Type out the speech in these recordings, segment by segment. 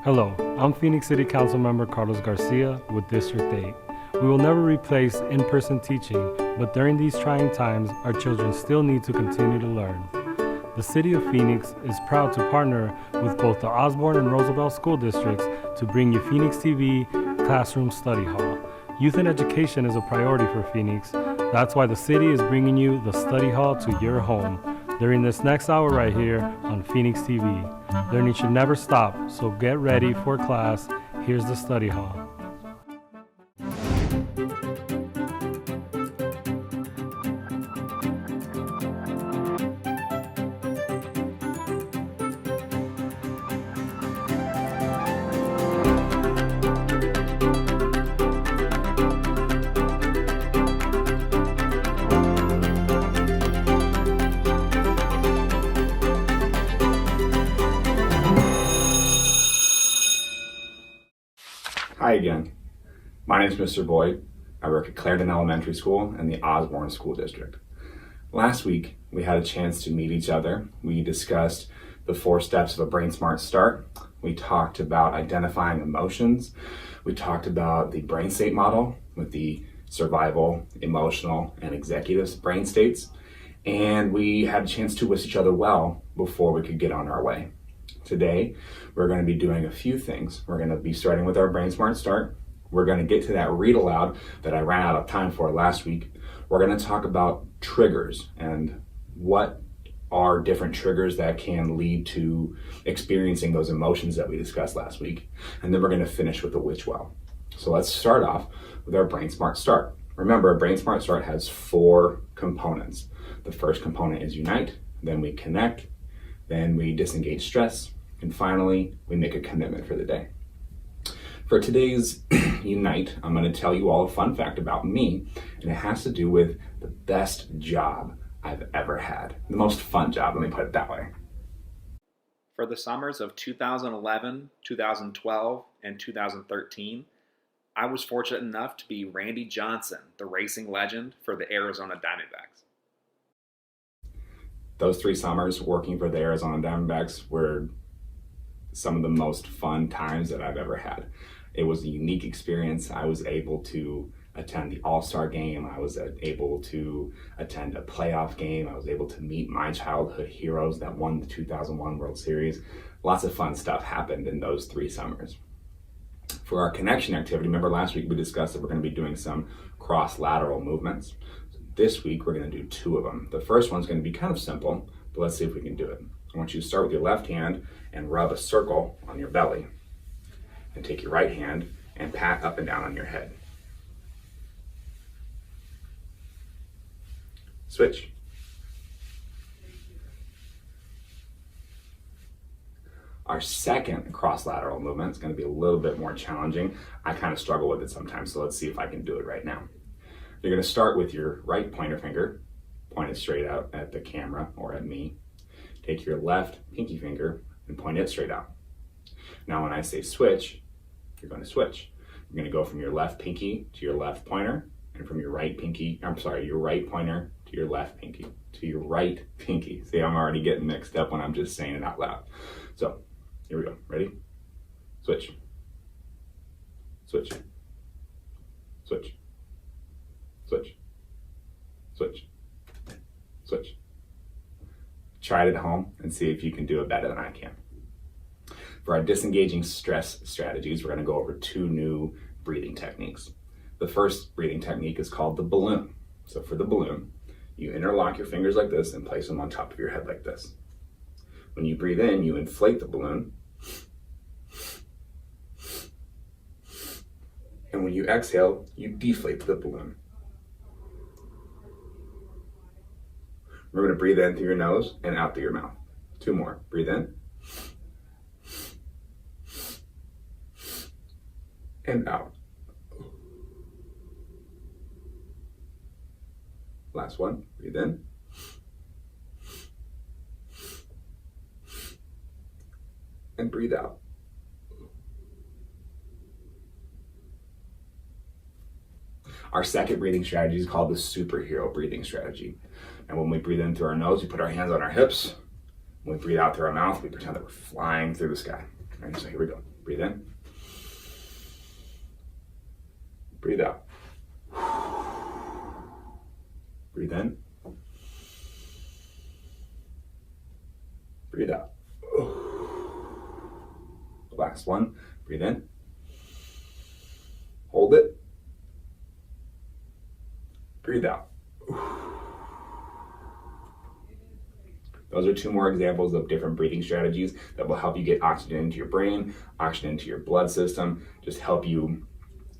Hello, I'm Phoenix City Council Member Carlos Garcia with District 8. We will never replace in-person teaching, but during these trying times, our children still need to continue to learn. The City of Phoenix is proud to partner with both the Osborne and Roosevelt school districts to bring you PHXTV Classroom Study Hall. Youth and education is a priority for Phoenix. That's why the city is bringing you the study hall to your home during this next hour right here on Phoenix TV. Learning should never stop, so get ready for class. Here's the study hall. Hi again. My name is Mr. Boyd. I work at Clarendon Elementary School in the Osborne School District. Last week, we had a chance to meet each other. We discussed the 4 steps of a Brain Smart Start. We talked about identifying emotions. We talked about the brain state model with the survival, emotional, and executive brain states. And we had a chance to wish each other well before we could get on our way. Today, we're going to be doing a few things. We're going to be starting with our Brain Smart Start. We're going to get to that read aloud that I ran out of time for last week. We're going to talk about triggers and what are different triggers that can lead to experiencing those emotions that we discussed last week. And then we're going to finish with the which well. So let's start off with our Brain Smart Start. Remember, a Brain Smart Start has 4 components. The first component is unite, then we connect, then we disengage stress, and finally, we make a commitment for the day. For today's Unite, I'm going to tell you all a fun fact about me, and it has to do with the best job I've ever had. The most fun job, let me put it that way. For the summers of 2011, 2012, and 2013, I was fortunate enough to be Randy Johnson, the racing legend for the Arizona Diamondbacks. Those 3 summers working for the Arizona Diamondbacks were some of the most fun times that I've ever had. It was a unique experience. I was able to attend the All-Star game. I was able to attend a playoff game. I was able to meet my childhood heroes that won the 2001 World Series. Lots of fun stuff happened in those 3 summers. For our connection activity, remember last week we discussed that we're going to be doing some cross-lateral movements. This week we're going to do 2 of them. The first one's going to be kind of simple, but let's see if we can do it. I want you to start with your left hand and rub a circle on your belly. And take your right hand and pat up and down on your head. Switch. Our second cross-lateral movement is going to be a little bit more challenging. I kind of struggle with it sometimes, so let's see if I can do it right now. You're going to start with your right pointer finger, point it straight out at the camera or at me. Take your left pinky finger and point it straight out. Now when I say switch, you're going to switch. You're going to go from your left pinky to your left pointer, and from your right pointer to your left pinky, to your right pinky. See, I'm already getting mixed up when I'm just saying it out loud. So, here we go. Ready? Switch. Switch. Switch. Switch. Switch. Switch. Try it at home and see if you can do it better than I can. For our disengaging stress strategies, we're going to go over 2 new breathing techniques. The first breathing technique is called the balloon. So for the balloon, you interlock your fingers like this and place them on top of your head like this. When you breathe in, you inflate the balloon. And when you exhale, you deflate the balloon. We're going to breathe in through your nose and out through your mouth. 2 more. Breathe in. And out. Last one. Breathe in. And breathe out. Our second breathing strategy is called the superhero breathing strategy. And when we breathe in through our nose, we put our hands on our hips. When we breathe out through our mouth, we pretend that we're flying through the sky. All right, so here we go. Breathe in. Last one. Breathe in. Hold it. Breathe out. Those are 2 more examples of different breathing strategies that will help you get oxygen into your brain, oxygen into your blood system, just help you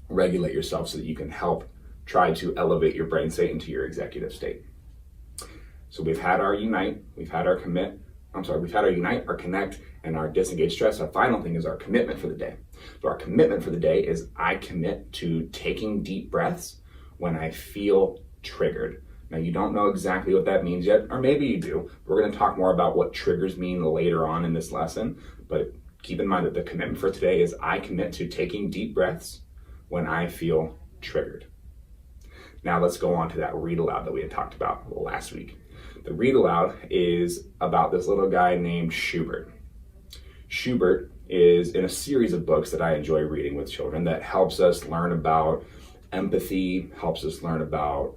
regulate yourself so that you can help try to elevate your brain state into your executive state. So we've had our unite, we've had our unite, our connect, and our disengage stress. Our final thing is our commitment for the day. So our commitment for the day is I commit to taking deep breaths when I feel triggered. Now, you don't know exactly what that means yet, or maybe you do. We're going to talk more about what triggers mean later on in this lesson, but keep in mind that the commitment for today is I commit to taking deep breaths when I feel triggered. Now let's go on to that read aloud that we had talked about last week. The read aloud is about this little guy named Schubert. Schubert is in a series of books that I enjoy reading with children that helps us learn about empathy, helps us learn about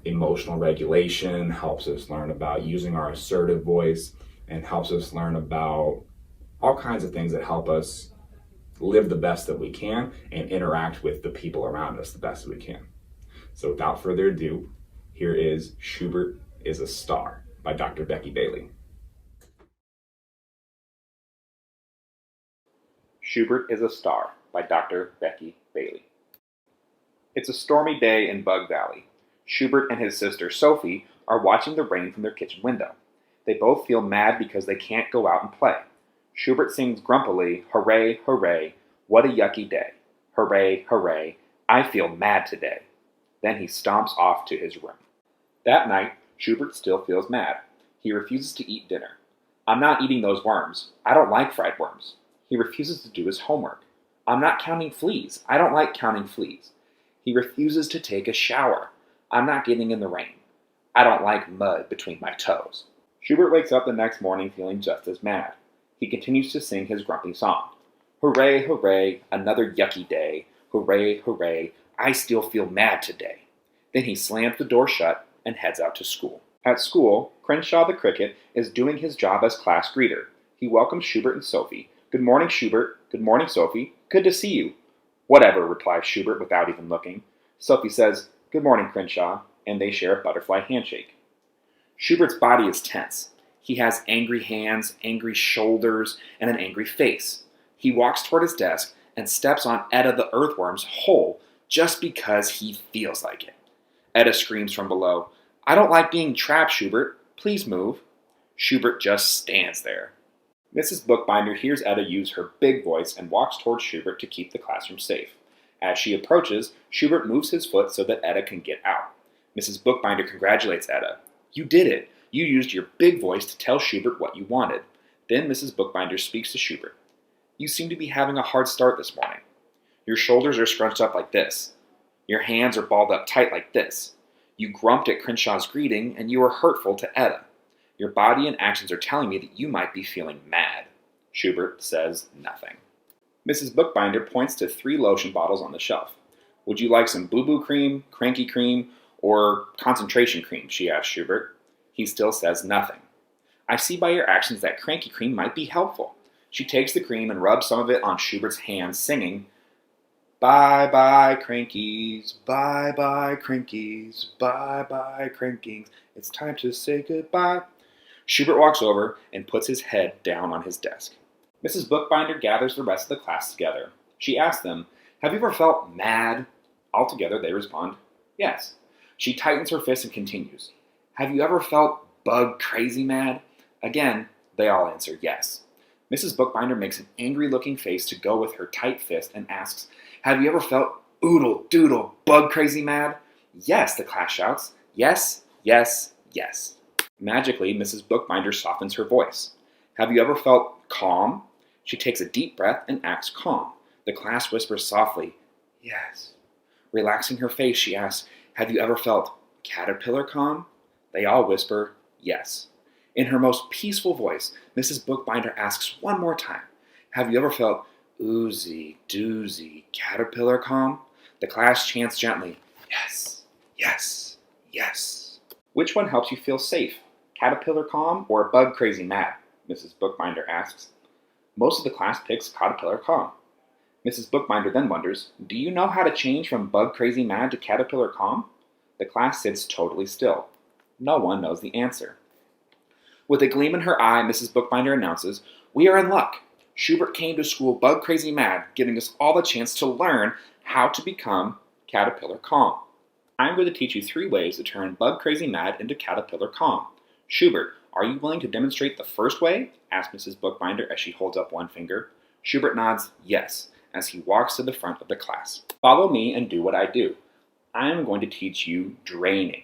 emotional regulation, helps us learn about using our assertive voice, and helps us learn about all kinds of things that help us live the best that we can and interact with the people around us the best that we can. So without further ado, here is Schubert is a Star by Dr. Becky Bailey. Schubert is a Star by Dr. Becky Bailey. It's a stormy day in Bug Valley. Schubert and his sister Sophie are watching the rain from their kitchen window. They both feel mad because they can't go out and play. Schubert sings grumpily, "Hooray, hooray, what a yucky day. Hooray, hooray, I feel mad today." Then he stomps off to his room. That night, Schubert still feels mad. He refuses to eat dinner. "I'm not eating those worms. I don't like fried worms." He refuses to do his homework. "I'm not counting fleas. I don't like counting fleas." He refuses to take a shower. "I'm not getting in the rain. I don't like mud between my toes." Schubert wakes up the next morning feeling just as mad. He continues to sing his grumpy song. "Hooray, hooray, another yucky day. Hooray, hooray, I still feel mad today." Then he slams the door shut and heads out to school. At school, Crenshaw the cricket is doing his job as class greeter. He welcomes Schubert and Sophie. "Good morning, Schubert. Good morning, Sophie. Good to see you." "Whatever," replies Schubert without even looking. Sophie says, "Good morning, Crenshaw," and they share a butterfly handshake. Schubert's body is tense. He has angry hands, angry shoulders, and an angry face. He walks toward his desk and steps on Etta the earthworm's hole just because he feels like it. Etta screams from below, "I don't like being trapped, Schubert. Please move." Schubert just stands there. Mrs. Bookbinder hears Etta use her big voice and walks toward Schubert to keep the classroom safe. As she approaches, Schubert moves his foot so that Etta can get out. Mrs. Bookbinder congratulates Etta. "You did it. You used your big voice to tell Schubert what you wanted." Then Mrs. Bookbinder speaks to Schubert. "You seem to be having a hard start this morning. Your shoulders are scrunched up like this. Your hands are balled up tight like this. You grumped at Crenshaw's greeting, and you were hurtful to Etta. Your body and actions are telling me that you might be feeling mad." Schubert says nothing. Mrs. Bookbinder points to 3 lotion bottles on the shelf. "Would you like some boo-boo cream, cranky cream, or concentration cream?" she asks Schubert. He still says nothing. "I see by your actions that cranky cream might be helpful." She takes the cream and rubs some of it on Schubert's hands, singing, "Bye-bye, crankies, bye-bye, crankies, bye-bye, crankings. It's time to say goodbye." Schubert walks over and puts his head down on his desk. Mrs. Bookbinder gathers the rest of the class together. She asks them, "Have you ever felt mad?" Altogether, they respond, "Yes." She tightens her fist and continues, "Have you ever felt bug crazy mad?" Again, they all answer yes. Mrs. Bookbinder makes an angry-looking face to go with her tight fist and asks, "Have you ever felt oodle-doodle bug crazy mad?" "Yes," the class shouts. "Yes, yes, yes." Magically, Mrs. Bookbinder softens her voice. "Have you ever felt calm?" She takes a deep breath and acts calm. The class whispers softly, "Yes." Relaxing her face, she asks, "Have you ever felt caterpillar calm?" They all whisper, "Yes." In her most peaceful voice, Mrs. Bookbinder asks one more time, "Have you ever felt oozy, doozy, caterpillar calm?" The class chants gently, "Yes, yes, yes." "Which one helps you feel safe, caterpillar calm or bug crazy mad?" Mrs. Bookbinder asks. Most of the class picks caterpillar calm. Mrs. Bookbinder then wonders, do you know how to change from bug crazy mad to caterpillar calm? The class sits totally still. No one knows the answer. With a gleam in her eye, Mrs. Bookbinder announces, we are in luck. Schubert came to school bug crazy mad, giving us all the chance to learn how to become caterpillar calm. I'm going to teach you 3 ways to turn bug crazy mad into caterpillar calm. Schubert, are you willing to demonstrate the first way? Asks Mrs. Bookbinder as she holds up one finger. Schubert nods yes, as he walks to the front of the class. Follow me and do what I do. I am going to teach you draining.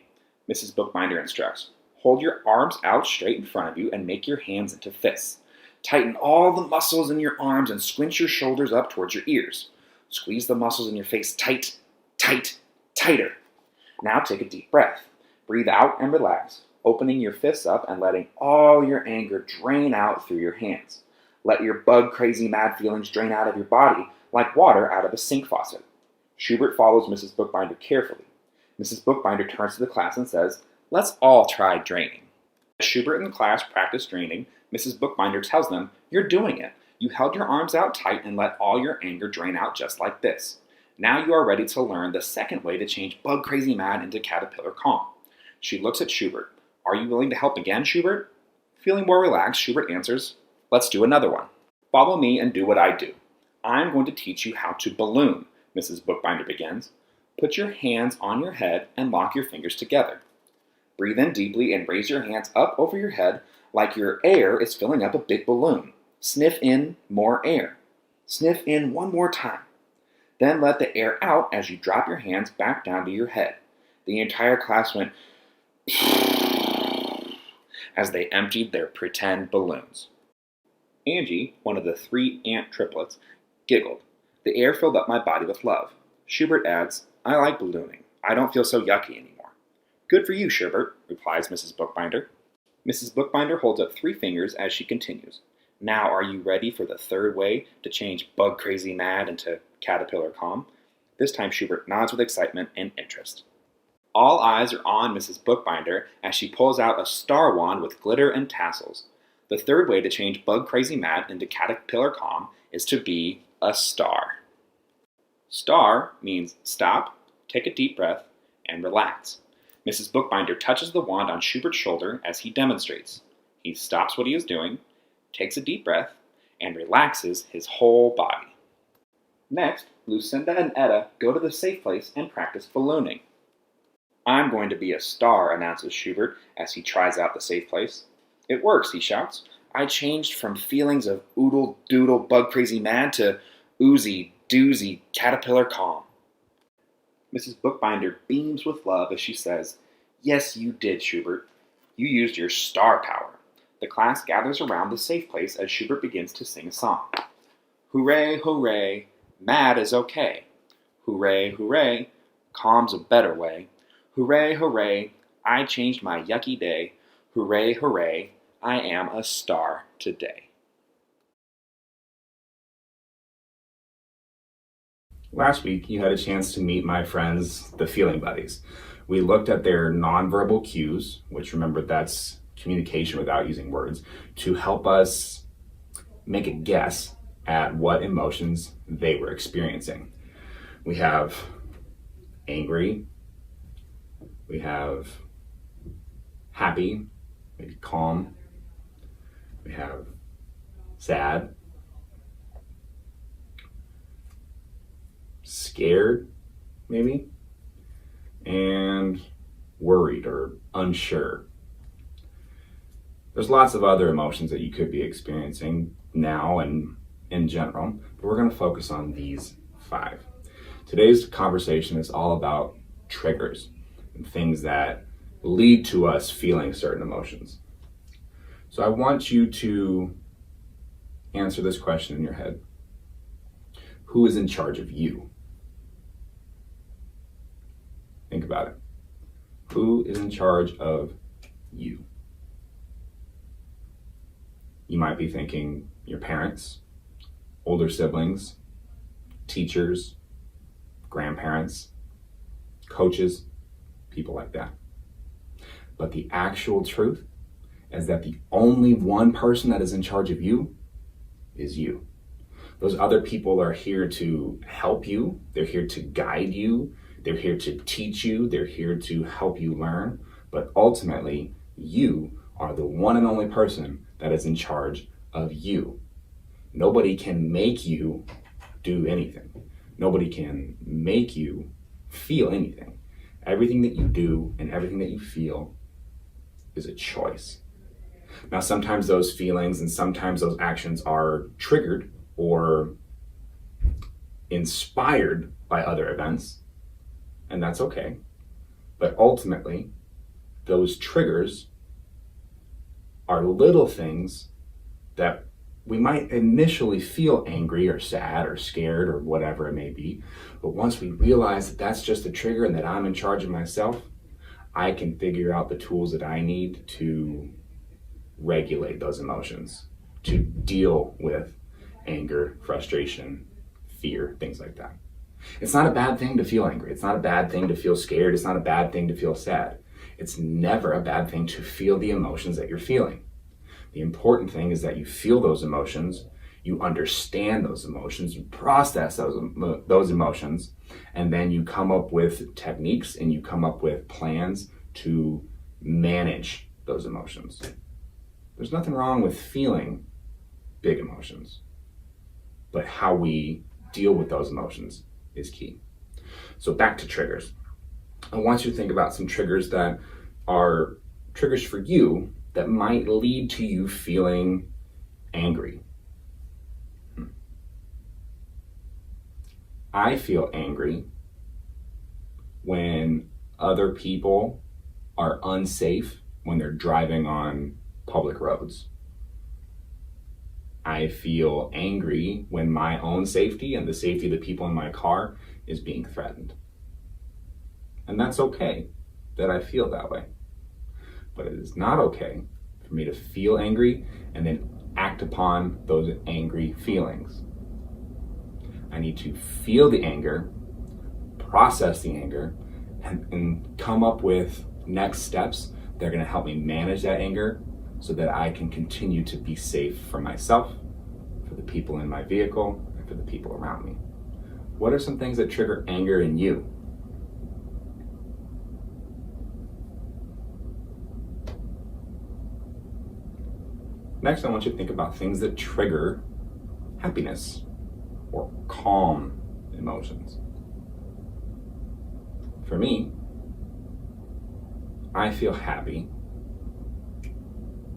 Mrs. Bookbinder instructs. Hold your arms out straight in front of you and make your hands into fists. Tighten all the muscles in your arms and squinch your shoulders up towards your ears. Squeeze the muscles in your face tight, tight, tighter. Now take a deep breath. Breathe out and relax, opening your fists up and letting all your anger drain out through your hands. Let your bug crazy mad feelings drain out of your body like water out of a sink faucet. Schubert follows Mrs. Bookbinder carefully. Mrs. Bookbinder turns to the class and says, let's all try draining. As Schubert and the class practice draining, Mrs. Bookbinder tells them, you're doing it. You held your arms out tight and let all your anger drain out just like this. Now you are ready to learn the second way to change bug crazy mad into caterpillar calm. She looks at Schubert. Are you willing to help again, Schubert? Feeling more relaxed, Schubert answers, let's do another one. Follow me and do what I do. I'm going to teach you how to balloon, Mrs. Bookbinder begins. Put your hands on your head and lock your fingers together. Breathe in deeply and raise your hands up over your head like your air is filling up a big balloon. Sniff in more air. Sniff in one more time. Then let the air out as you drop your hands back down to your head. The entire class went as they emptied their pretend balloons. Angie, one of the 3 ant triplets, giggled. The air filled up my body with love. Schubert adds, I like ballooning. I don't feel so yucky anymore. Good for you, Schubert, replies Mrs. Bookbinder. Mrs. Bookbinder holds up 3 fingers as she continues. Now are you ready for the third way to change bug crazy mad into caterpillar calm? This time Schubert nods with excitement and interest. All eyes are on Mrs. Bookbinder as she pulls out a star wand with glitter and tassels. The third way to change bug crazy mad into caterpillar calm is to be a star. Star means stop, take a deep breath, and relax. Mrs. Bookbinder touches the wand on Schubert's shoulder as he demonstrates. He stops what he is doing, takes a deep breath, and relaxes his whole body. Next, Lucinda and Etta go to the safe place and practice ballooning. I'm going to be a star, announces Schubert as he tries out the safe place. It works, he shouts. I changed from feelings of oodle doodle bug crazy mad to oozy doozy caterpillar calm. Mrs. Bookbinder beams with love as she says, yes, you did, Schubert. You used your star power. The class gathers around the safe place as Schubert begins to sing a song. Hooray, hooray, mad is okay. Hooray, hooray, calm's a better way. Hooray, hooray, I changed my yucky day. Hooray, hooray, I am a star today. Last week, you had a chance to meet my friends, the Feeling Buddies. We looked at their nonverbal cues, which remember that's communication without using words, to help us make a guess at what emotions they were experiencing. We have angry, we have happy, maybe calm, we have sad, scared, maybe, and worried or unsure. There's lots of other emotions that you could be experiencing now and in general, but we're going to focus on these 5. Today's conversation is all about triggers and things that lead to us feeling certain emotions. So I want you to answer this question in your head. Who is in charge of you? Think about it. Who is in charge of you? You might be thinking your parents, older siblings, teachers, grandparents, coaches, people like that. But the actual truth is that the only one person that is in charge of you is you. Those other people are here to help you. They're here to guide you. They're here to teach you. They're here to help you learn. But ultimately, you are the one and only person that is in charge of you. Nobody can make you do anything. Nobody can make you feel anything. Everything that you do and everything that you feel is a choice. Now, sometimes those feelings and sometimes those actions are triggered or inspired by other events, and that's okay. But ultimately, those triggers are little things that we might initially feel angry or sad or scared or whatever it may be. But once we realize that that's just a trigger and that I'm in charge of myself, I can figure out the tools that I need to regulate those emotions, to deal with anger, frustration, fear, things like that. It's not a bad thing to feel angry. It's not a bad thing to feel scared. It's not a bad thing to feel sad. It's never a bad thing to feel the emotions that you're feeling. The important thing is that you feel those emotions, you understand those emotions, you process those emotions, and then you come up with techniques and you come up with plans to manage those emotions. There's nothing wrong with feeling big emotions, but how we deal with those emotions is key. So back to triggers. I want you to think about some triggers that are triggers for you that might lead to you feeling angry. I feel angry when other people are unsafe when they're driving on public roads. I feel angry when my own safety and the safety of the people in my car is being threatened. And that's okay that I feel that way. But it is not okay for me to feel angry and then act upon those angry feelings. I need to feel the anger, process the anger, and come up with next steps that are going to help me manage that anger so that I can continue to be safe for myself, for the people in my vehicle, and for the people around me. What are some things that trigger anger in you? Next, I want you to think about things that trigger happiness or calm emotions. For me, I feel happy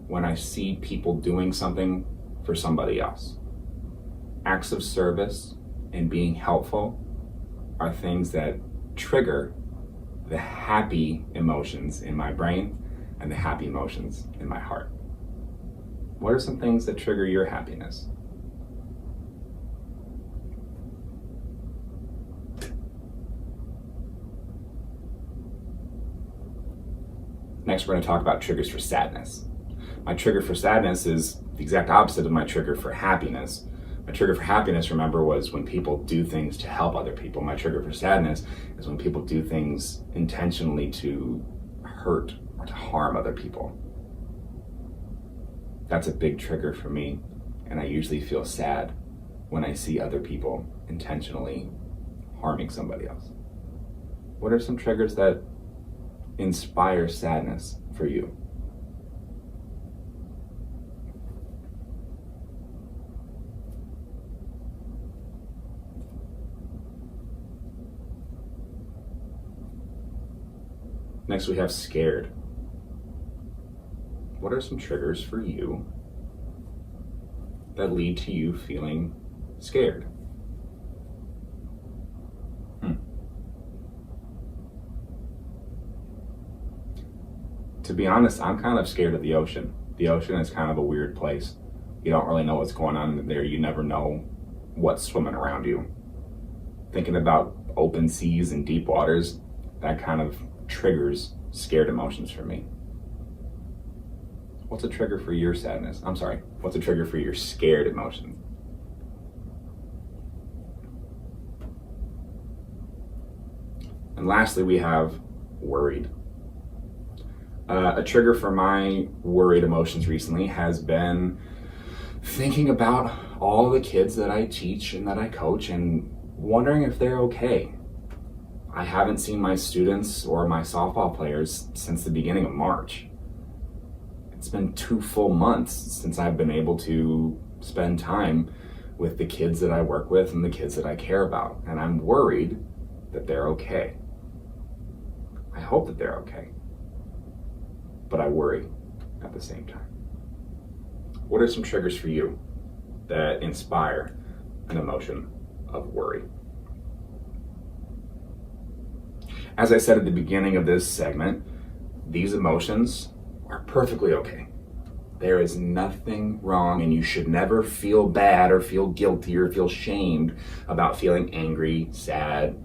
when I see people doing something for somebody else. Acts of service and being helpful are things that trigger the happy emotions in my brain and the happy emotions in my heart. What are some things that trigger your happiness? Next, we're going to talk about triggers for sadness. My trigger for sadness is the exact opposite of my trigger for happiness. My trigger for happiness, remember, was when people do things to help other people. My trigger for sadness is when people do things intentionally to hurt or to harm other people. That's a big trigger for me, and I usually feel sad when I see other people intentionally harming somebody else. What are some triggers that inspire sadness for you? Next, we have scared. What are some triggers for you that lead to you feeling scared? To be honest, I'm kind of scared of the ocean. The ocean is kind of a weird place. You don't really know what's going on there. You never know what's swimming around you. Thinking about open seas and deep waters, that kind of triggers scared emotions for me. What's a trigger for your sadness? I'm sorry, what's a trigger for your scared emotions? And lastly, we have worried. A trigger for my worried emotions recently has been thinking about all the kids that I teach and that I coach and wondering if they're okay. I haven't seen my students or my softball players since the beginning of March. It's been 2 full months since I've been able to spend time with the kids that I work with and the kids that I care about, and I'm worried that they're okay. I hope that they're okay, but I worry at the same time. What are some triggers for you that inspire an emotion of worry? As I said at the beginning of this segment, these emotions are perfectly okay. There is nothing wrong, and you should never feel bad or feel guilty or feel shamed about feeling angry, sad,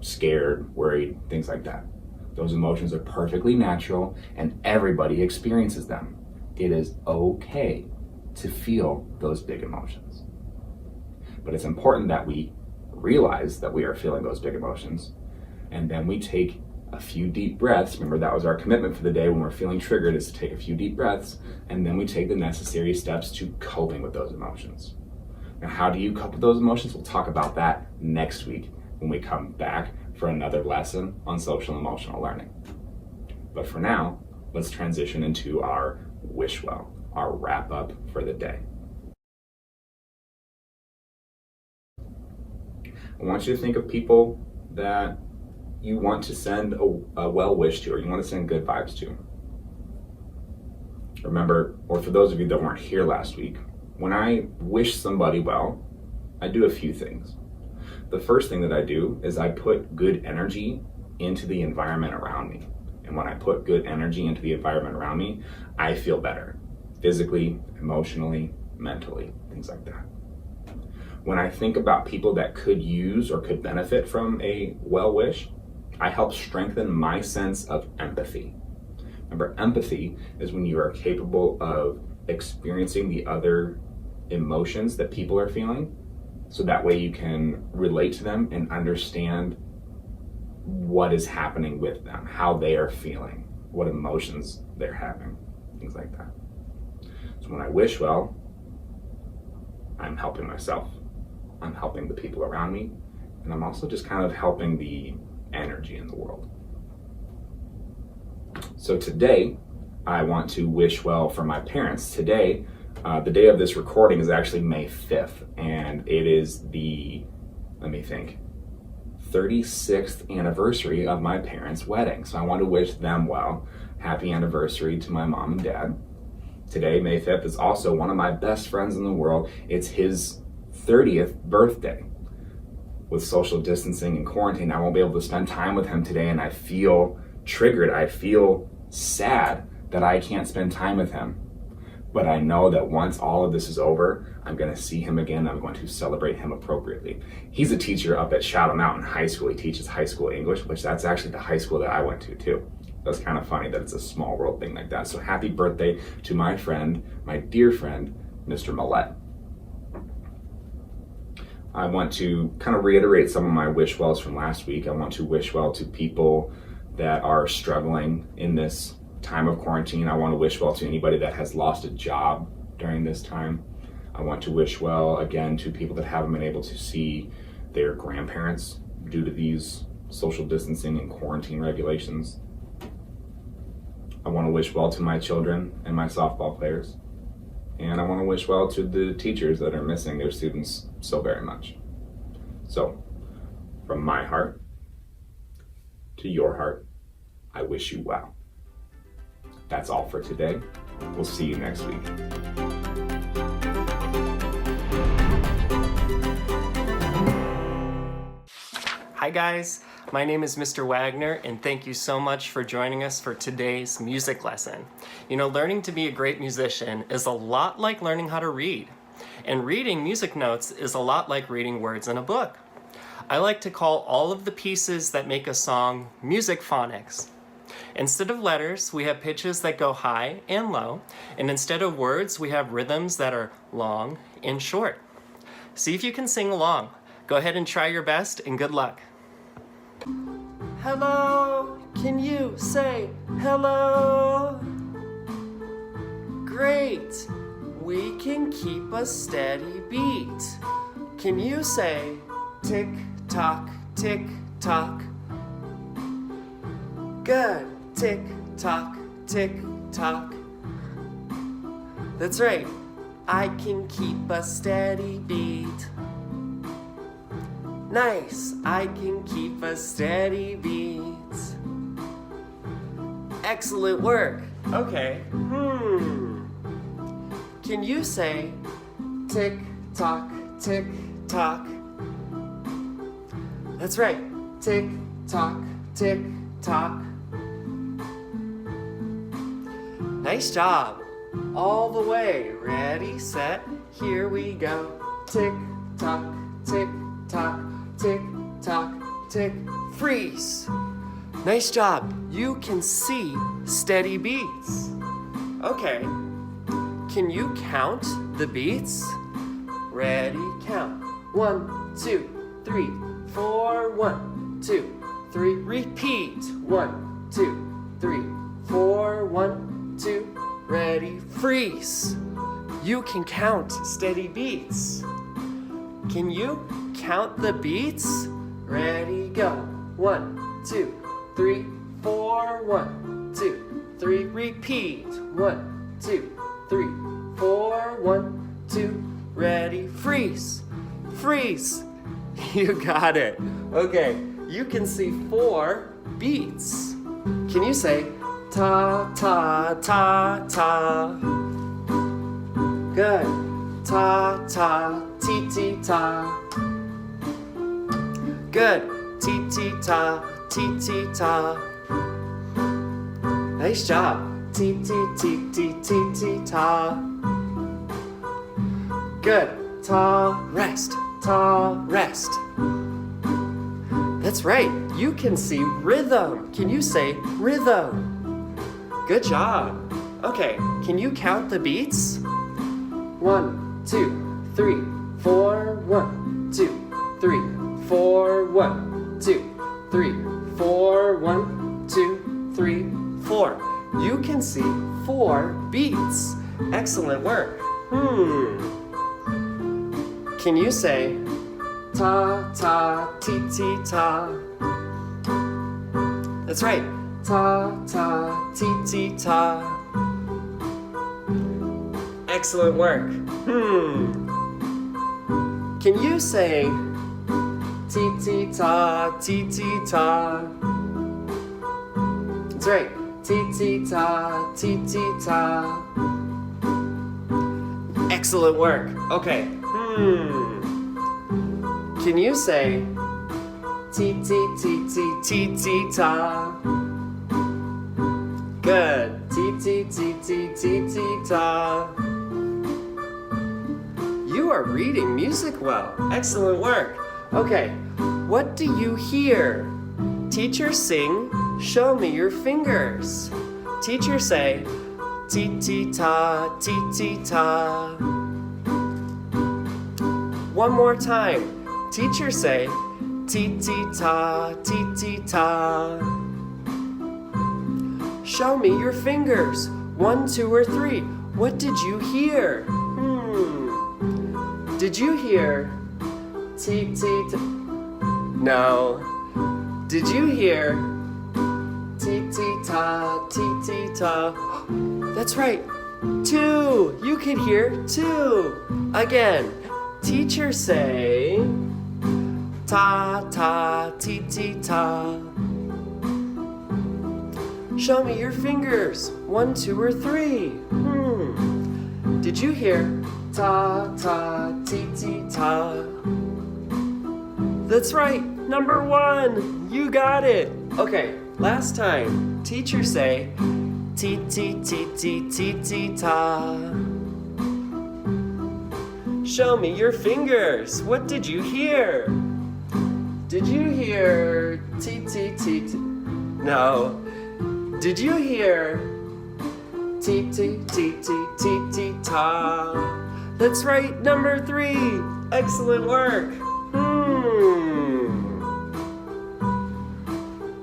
scared, worried, things like that. Those emotions are perfectly natural, and everybody experiences them. It is okay to feel those big emotions. But it's important that we realize that we are feeling those big emotions, and then we take a few deep breaths. Remember, that was our commitment for the day when we're feeling triggered, is to take a few deep breaths, and then we take the necessary steps to coping with those emotions. Now, how do you cope with those emotions? We'll talk about that next week when we come back for another lesson on social emotional learning. But for now, let's transition into our wish well, our wrap up for the day. I want you to think of people that you want to send a well wish to, or you want to send good vibes to. Remember, or for those of you that weren't here last week, when I wish somebody well, I do a few things. The first thing that I do is I put good energy into the environment around me. And when I put good energy into the environment around me, I feel better, physically, emotionally, mentally, things like that. When I think about people that could use or could benefit from a well wish, I help strengthen my sense of empathy. Remember, empathy is when you are capable of experiencing the other emotions that people are feeling, so that way you can relate to them and understand what is happening with them, how they are feeling, what emotions they're having, things like that. So when I wish well, I'm helping myself, I'm helping the people around me, and I'm also just kind of helping the energy in the world. So today, I want to wish well for my parents. Today, the day of this recording is actually May 5th, and it is the, 36th anniversary of my parents' wedding. So I want to wish them well. Happy anniversary to my mom and dad. Today, May 5th, is also one of my best friends in the world. It's his 30th birthday. With social distancing and quarantine, I won't be able to spend time with him today, and I feel triggered. I feel sad that I can't spend time with him. But I know that once all of this is over, I'm going to see him again. I'm going to celebrate him appropriately. He's a teacher up at Shadow Mountain High School. He teaches high school English, which that's actually the high school that I went to too. That's kind of funny that it's a small world thing like that. So happy birthday to my friend, my dear friend, Mr. Millette. I want to kind of reiterate some of my wish wells from last week. I want to wish well to people that are struggling in this time of quarantine. I want to wish well to anybody that has lost a job during this time. I want to wish well again to people that haven't been able to see their grandparents due to these social distancing and quarantine regulations. I want to wish well to my children and my softball players. And I want to wish well to the teachers that are missing their students so very much. So, from my heart to your heart, I wish you well. That's all for today. We'll see you next week. Hi guys, my name is Mr. Wagner, and thank you so much for joining us for today's music lesson. You know, learning to be a great musician is a lot like learning how to read. And reading music notes is a lot like reading words in a book. I like to call all of the pieces that make a song music phonics. Instead of letters, we have pitches that go high and low, and instead of words, we have rhythms that are long and short. See if you can sing along. Go ahead and try your best, and good luck. Hello, can you say hello? Great. we can keep a steady beat. Can you say tick tock, tick tock? Good. Tick tock, tick tock. That's right. I can keep a steady beat. Nice. I can keep a steady beat. Excellent work. Okay. Can you say tick tock, tick tock? That's right. Tick tock, tick tock. Nice job. All the way. Ready, set, here we go. Tick tock, tick tock, tick tock, tick. Freeze. Nice job. You can see steady beats. Okay. Can you count the beats? Ready, count. 1, 2, 3, 4. 1, 2, 3. Repeat. 1, 2, 3, 4. 1, 2. Ready, freeze. You can count steady beats. Can you count the beats? Ready, go. 1, 2, 3, 4. 1, 2, 3. Repeat. 1, 2, 3, 4. 1, 2. Ready, freeze. Freeze. You got it. Okay, you can see 4 beats. Can you say ta ta ta ta? Good. Ta ta ti ti ta. Good. Ti ti ta ti ti ta. Nice job. Ti ti ti ti ti ti ta. Good. Ta rest. Ta rest. That's right. You can see rhythm. Can you say rhythm? Good job. Okay, can you count the beats? 1, 2, 3, 4. 1, 2, 3, 4. 1, 2, 3, 4. 1, 2, 3, 4. You can see 4 beats. Excellent work. Can you say ta ta ti ti ta? That's right. Ta ta ti ti ta. Excellent work. Can you say ti ti ta ti ti ta? That's right. Ti ti ta ti ti ta. Excellent work. Okay. Can you say ti ti ti ti ti ti ta? Good. Ti ti ti ti ti ti ta. You are reading music well. Excellent work. Okay. What do you hear? Teacher sing, show me your fingers. Teacher say ti ti ta ti ti ta. One more time. Teacher say ti ti ta ti ti ta. Show me your fingers. 1, 2, or 3. What did you hear? Did you hear ti ti ta? No. Did you hear ti ti ta ti ti ta? That's right. 2. You could hear 2. Again. Teacher say ta ta ti ti ta. Show me your fingers. 1, 2, or 3. Did you hear ta ta ti ti ta? That's right. Number 1. You got it. Okay, last time. Teacher say ti ti ti ti ti ti ta. Show me your fingers. What did you hear? Did you hear ti ti ti ti? No. Did you hear ti ti ti ti ti ti ta? That's right, number 3. Excellent work.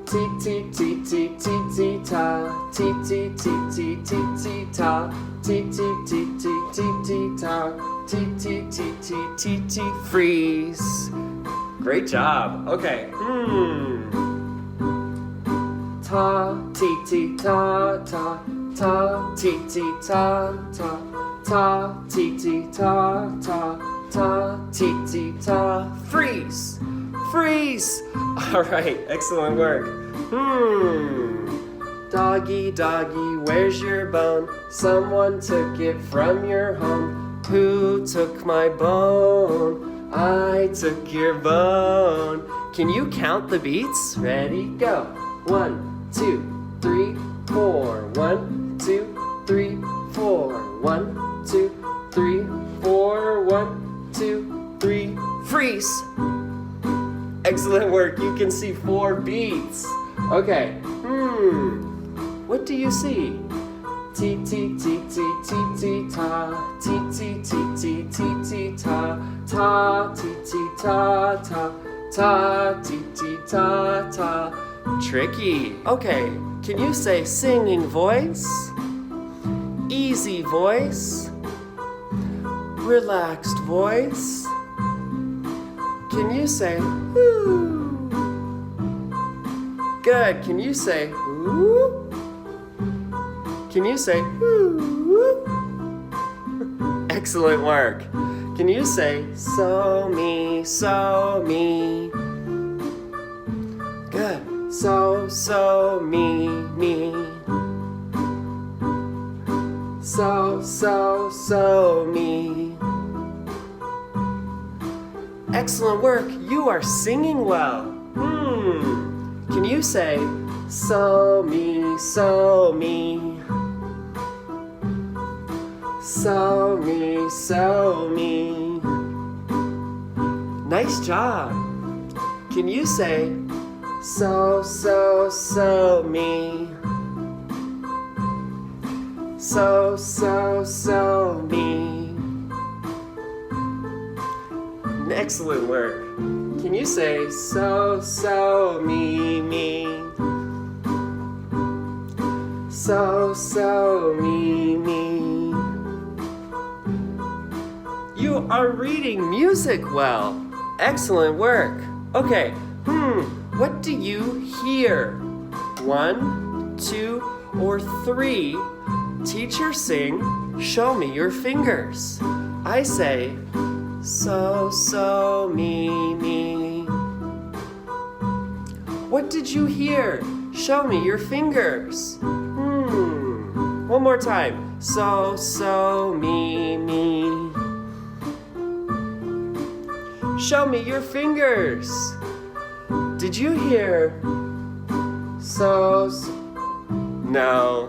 Ti ti ti ti ti ti ta. Ti ti ti ti ti ti ta. Ti ti ti ti ti ti freeze. Great job. Okay. Ta, ti, ta, ta, ta, ti, ta, ta, ta, ti, ta, ta, ta, ti, ta, freeze, freeze. All right, excellent work. Doggy, doggy, where's your bone? Someone took it from your home. Who took my bone? I took your bone. Can you count the beats? Ready, go. 1, 2, 3, 4. 1, 2, 3, 4. 1, 2, 3, 4. 1, 2, 3, freeze. Excellent work. You can see 4 beats. Okay. What do you see? T T T T T T ta, T T T T T T ta, ta T T ta ta, ta T T ta ta. Tricky. Okay, can you say singing voice? Easy voice? Relaxed voice? Can you say whoo? Good. Can you say whoo? Can you say whoo? Excellent work. Can you say so me, so me? Good. So me, me. So me. Excellent work. You are singing well. Can you say so me, so me? So me, so me. Nice job. Can you say so me? So me. Excellent work. Can you say so me, me? So me, me. You are reading music well. Excellent work. Okay, what do you hear? 1, 2, or 3. Teacher sing, show me your fingers. I say, so me, me. What did you hear? Show me your fingers. One more time. So me, me. Show me your fingers. Did you hear? No.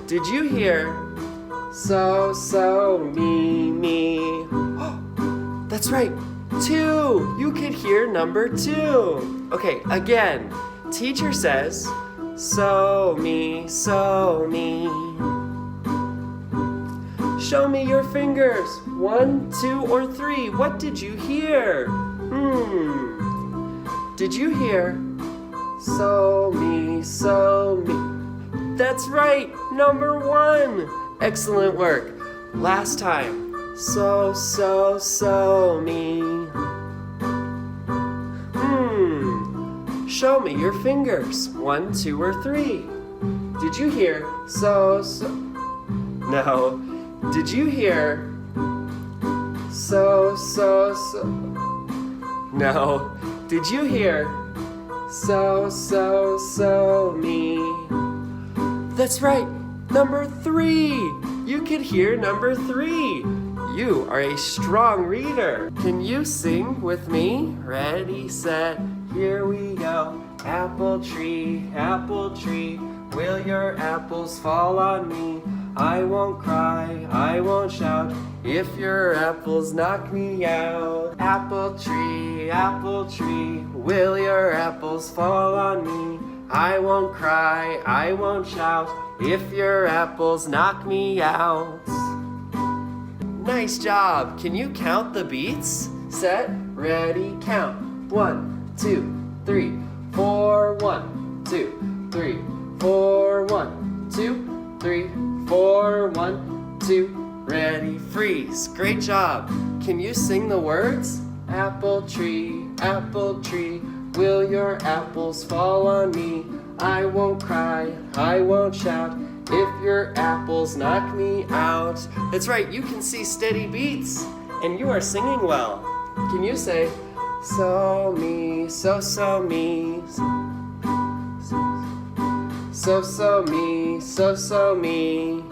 Did you hear? So me, me. That's right. 2. You could hear number 2. Okay, again. Teacher says, so me, so me. Show me your fingers. 1, 2, or 3. What did you hear? Did you hear? So me, so me. That's right. Number 1. Excellent work. Last time. So me. Show me your fingers. 1, 2, or 3. Did you hear? So. No. Did you hear? So. No. Did you hear? So me. That's right. Number 3. You could hear number 3. You are a strong reader. Can you sing with me? Ready, set, here we go. Apple tree, will your apples fall on me? I won't cry, I won't shout, if your apples knock me out. Apple tree, will your apples fall on me? I won't cry, I won't shout, if your apples knock me out. Nice job! Can you count the beats? Set, ready, count. 1, 2, 3, 4, 1, 2, 3, 4, 1, 2, 3, 4, 1, 2, ready, freeze. Great job. Can you sing the words? Apple tree, will your apples fall on me? I won't cry, I won't shout, if your apples knock me out. That's right, you can see steady beats, and you are singing well. Can you say, so me, so me, so me, so me.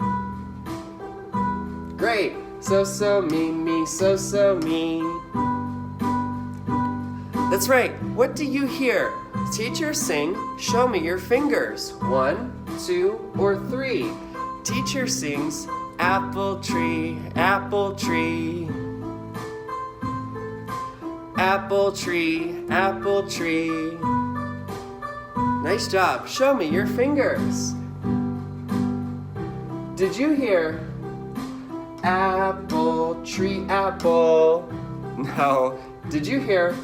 Great, so me, so me. That's right, what do you hear? Teacher sing, show me your fingers. 1, 2, or 3. Teacher sings, apple tree, apple tree. Apple tree, apple tree. Nice job, show me your fingers. Did you hear? Apple tree, apple. No, did you hear?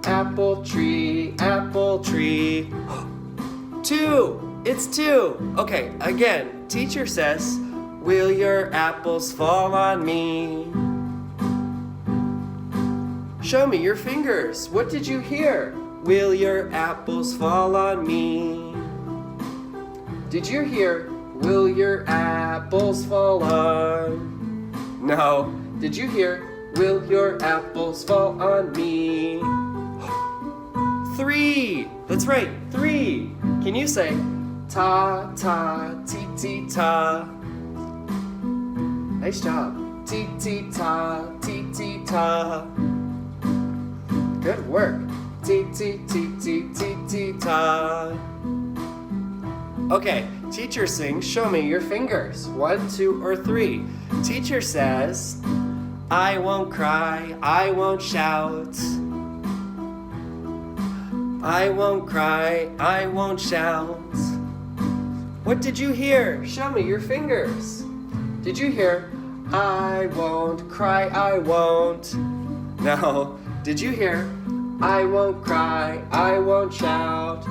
Apple tree, apple tree. 2, it's 2. Okay, again, teacher says, will your apples fall on me? Show me your fingers. What did you hear? Will your apples fall on me? Did you hear? Will your apples fall on? No. Did you hear? Will your apples fall on me? 3. That's right, 3. Can you say ta ta ti ti ta? Nice job. Ti ti ta ti ti ta. Good work. Ti ti ti ti ti ti ta. Okay, teacher sings, show me your fingers. 1, 2, or 3. Teacher says, I won't cry, I won't shout. I won't cry, I won't shout. What did you hear? Show me your fingers. Did you hear? I won't cry, I won't. No. Did you hear? I won't cry, I won't shout.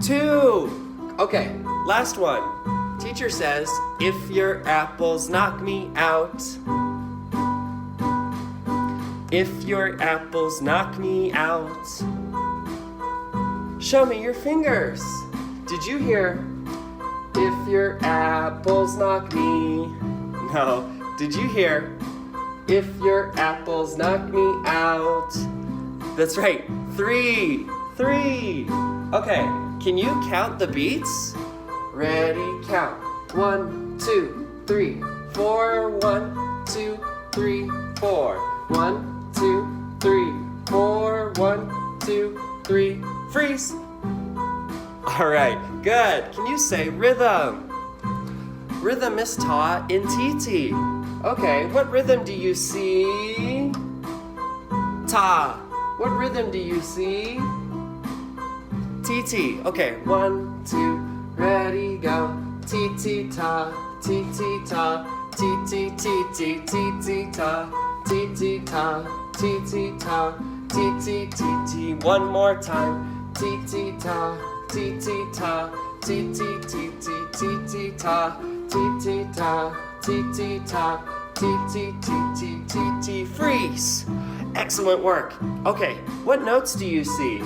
2. Okay, last one. Teacher says, if your apples knock me out. If your apples knock me out. Show me your fingers. Did you hear? If your apples knock me. No. Did you hear? If your apples knock me out. That's right. 3. 3. Okay. Can you count the beats? Ready, count. 1, 2, 3, 4. 1, 2, 3, 4. 1, 2, 3, 4. 1, 2, 3. Freeze. All right, good. Can you say rhythm? Rhythm is taught in TT. Okay, what rhythm do you see? Ta. What rhythm do you see? TT. Okay, 1, 2, ready, go. TT ta, TT ta, TT TT TT ta, TT ta, TT ta, TT TT. One more time. TT ta, TT ta, TT TT TT ta, TT ta, TT ta, TT TT TT. Freeze. Excellent work. Okay, what notes do you see?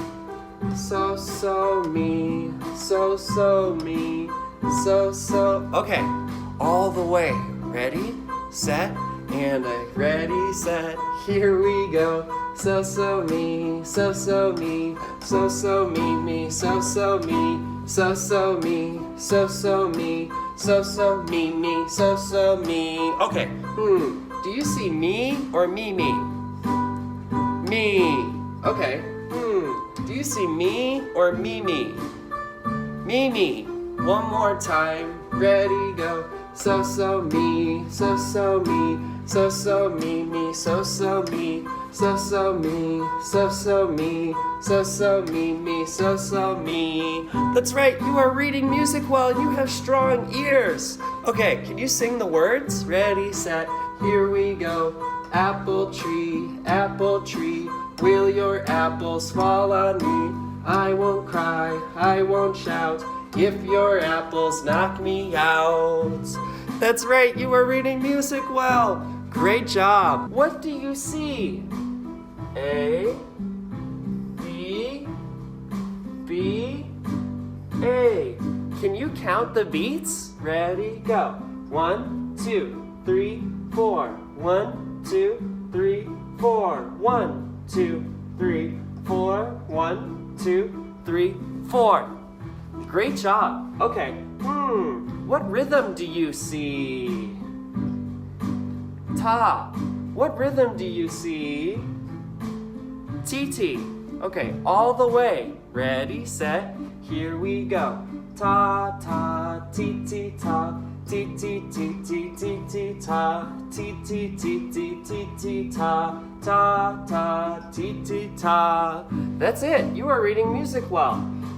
So, so, me, so, me, so. Okay, all the way. Ready, set, and ready, set. Here we go. So, me, so, me, so, me, so, me, so, me, so, me, so, me, so, me. Okay, do you see me or me? Me. Okay, do you see me or me? Me. One more time. Ready, go. So, me, so, me, so, me, so, me, so, me, so, me, so, me, so, me. That's right, you are reading music well and you have strong ears. Okay, can you sing the words? Ready, set, here we go. Apple tree, will your apples fall on me? I won't cry, I won't shout, if your apples knock me out. That's right, you are reading music well. Great job. What do you see? A, B, B, A. Can you count the beats? Ready, go. 1, 2, 3, 4. 1, 2, 3, 4. 1, 2, 3, 4. 1, 2, 3, 4. Great job. Okay. What rhythm do you see? Ta. What rhythm do you see? T-T. Okay, all the way. Ready, set, here we go. Ta, ta, T-T, ta. T-T, T-T, T-T, ta. T-T, T-T, T-T, ta. Ta, ta, T-T, ta. That's it. You are reading music well.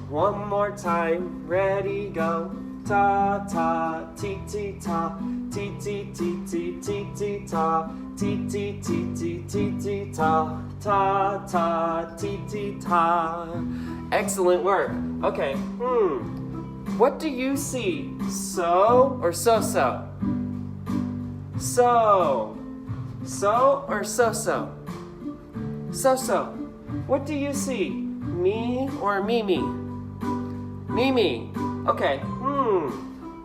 One more time. Ready, go. Ta, ta, T-T, ta. T-T, T-T, T-T, ta. T-T, T-T, T-T, ta. Ta, ta, T-T, ta. Excellent work. Okay, what do you see? So or so-so? So. So or so-so? So-so. What do you see? Me or Mimi? Mimi. Okay,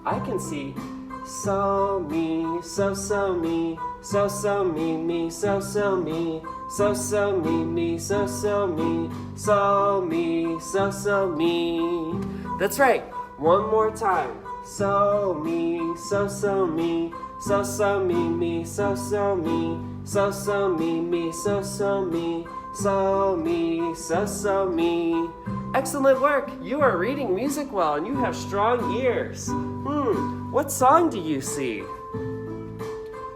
I can see so me, so me, so me, me, so me, so me, me, so me, so me, so me. That's right. One more time. So me, so me, so me, me, so me, so me, me, so me, so me, so me. Excellent work. You are reading music well and you have strong ears. What song do you see?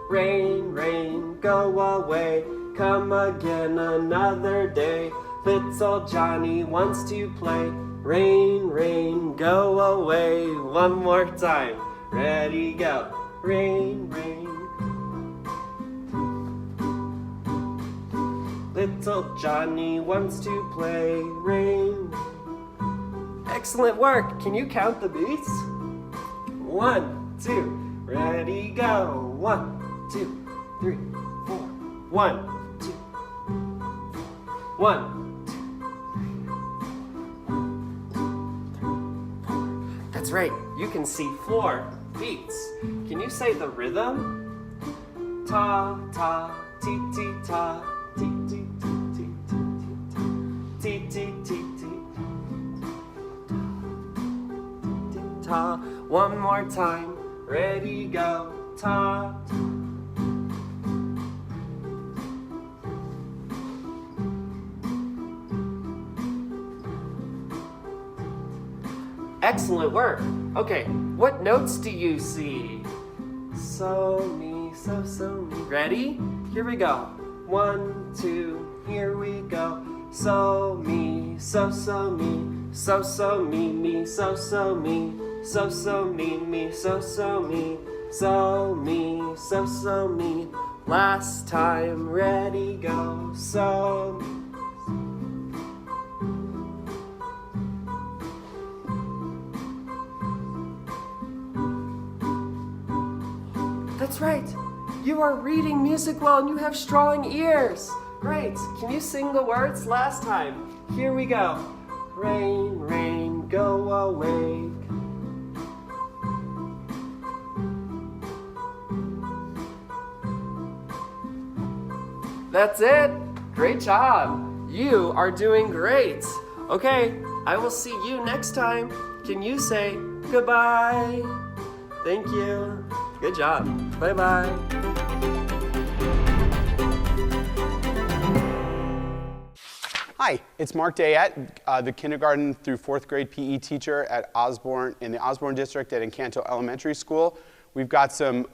Rain, rain, go away. Come again another day. Little Johnny wants to play. Rain, rain, go away. One more time. Ready, go. Rain, rain. Little Johnny wants to play. Rain. Excellent work. Can you count the beats? 1, 2, ready, go. 1, 2, 3, 4. 1, 2, 1, 2, 3, 4. That's right. You can see 4 beats. Can you say the rhythm? Ta, ta, ti, ti, ta, ti, ti, ti, ti, ti, ti, ti, ti, ti. Ta. One more time. Ready, go. Ta. Excellent work. Okay, what notes do you see? So me, so me. Ready? Here we go. 1, 2, here we go. So me, so me, so me, me, so me. So me, me, so me, so me, so me. Last time, ready, go. So me. That's right. You are reading music well and you have strong ears. Great. Can you sing the words last time? Here we go. Rain, rain, go away. That's it. Great job. You are doing great. Okay, I will see you next time. Can you say goodbye? Thank you. Good job. Bye-bye. Hi, it's Mark Deyette, the kindergarten through 4th grade PE teacher at Osborne, in the Osborne district at Campbell Elementary School. We've got some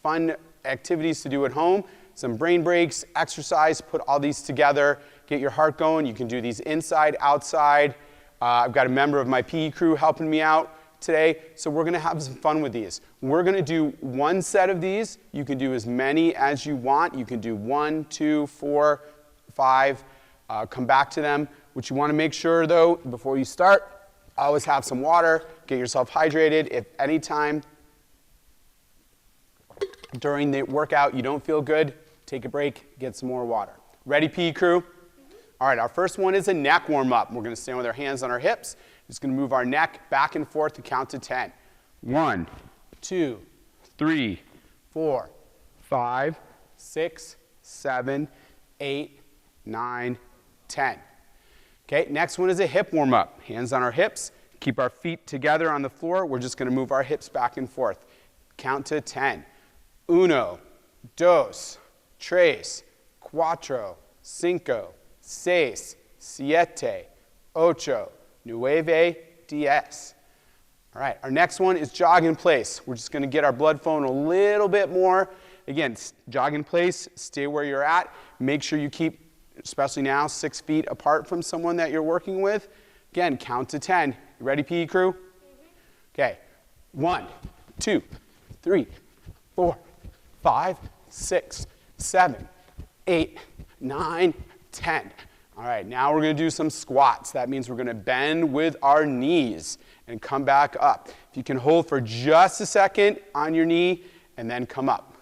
fun activities to do at home, some brain breaks, exercise, put all these together, get your heart going. You can do these inside, outside. I've got a member of my PE crew helping me out today, so we're gonna have some fun with these. We're gonna do one set of these. You can do as many as you want. You can do 1, 2, 4, 5, come back to them. What you wanna make sure though, before you start, always have some water, get yourself hydrated. If any time during the workout you don't feel good, take a break, get some more water. Ready, PE crew? All right, our first one is a neck warm-up. We're going to stand with our hands on our hips. Just going to move our neck back and forth to count to 10. 1, 2, 3, 4, 5, 6, 7, 8, 9, 10. Okay, next one is a hip warm-up. Hands on our hips. Keep our feet together on the floor. We're just going to move our hips back and forth. Count to 10. 1, 2, 3, 4, 5, 6, 7, 8, 9, 10. All right, our next one is jog in place. We're just going to get our blood flowing a little bit more. Again, jog in place, stay where you're at. Make sure you keep, especially now, 6 feet apart from someone that you're working with. Again, count to 10. You ready, PE crew? Okay, 1, 2, 3, 4, 5, 6, 7, 8, 9, 10. All right, now we're going to do some squats. That means we're going to bend with our knees and come back up. If you can hold for just a second on your knee and then come up.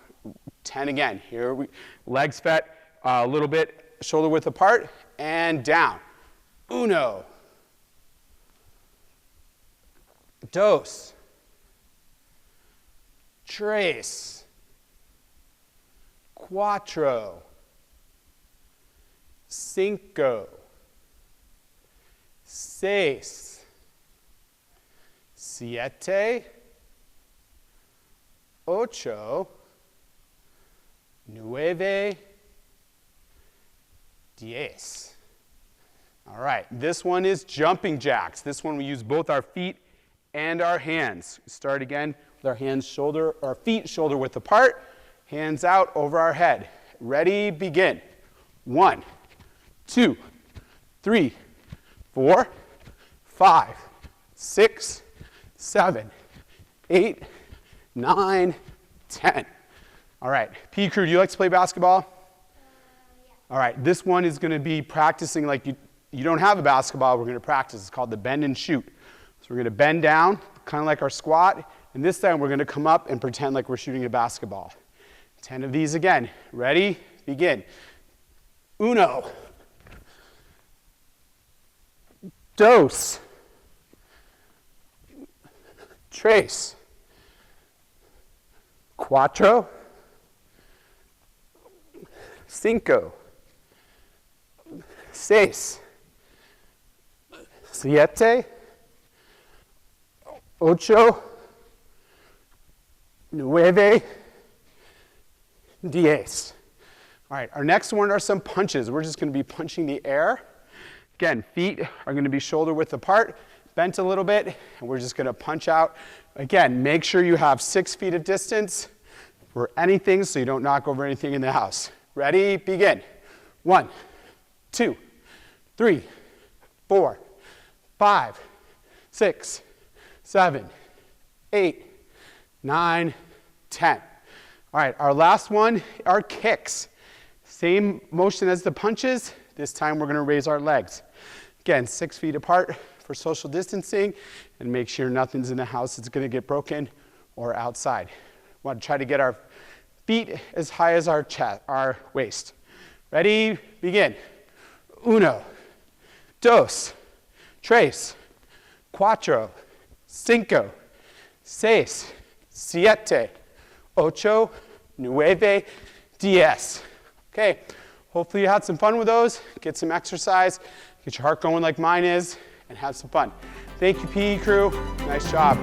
10 again. Here we legs fet a little bit shoulder width apart and down. 1, 2, 3, 4, 5, 6, 7, 8, 9, 10. All right, this one is jumping jacks. This one we use both our feet and our hands. Start again with our hands shoulder, our feet shoulder width apart, hands out over our head. Ready, begin. 1, 2, 3, 4, 5, 6, 7, 8, 9, 10. All right, PE crew, do you like to play basketball? Yeah. All right, this one is going to be practicing like you don't have a basketball. We're going to practice. It's called the bend and shoot. So we're going to bend down, kind of like our squat, and this time we're going to come up and pretend like we're shooting a basketball. 10 of these again. Ready? Begin. 1, 2, 3, 4, 5, 6, 7, 8, 9, 10. All right, our next one are some punches. We're just going to be punching the air. Again, feet are going to be shoulder width apart, bent a little bit, and we're just going to punch out. Again, make sure you have 6 feet of distance for anything so you don't knock over anything in the house. Ready? Begin. 1, 2, 3, 4, 5, 6, 7, 8, 9, 10. All right, our last one are kicks. Same motion as the punches. This time we're going to raise our legs. Again, 6 feet apart for social distancing, and make sure nothing's in the house that's going to get broken or outside. We want to try to get our feet as high as our chest, our waist. Ready? Begin. 1, 2, 3, 4, 5, 6, 7, 8, 9, 10. Okay, hopefully you had some fun with those. Get some exercise, get your heart going like mine is, and have some fun. Thank you, PE crew. Nice job.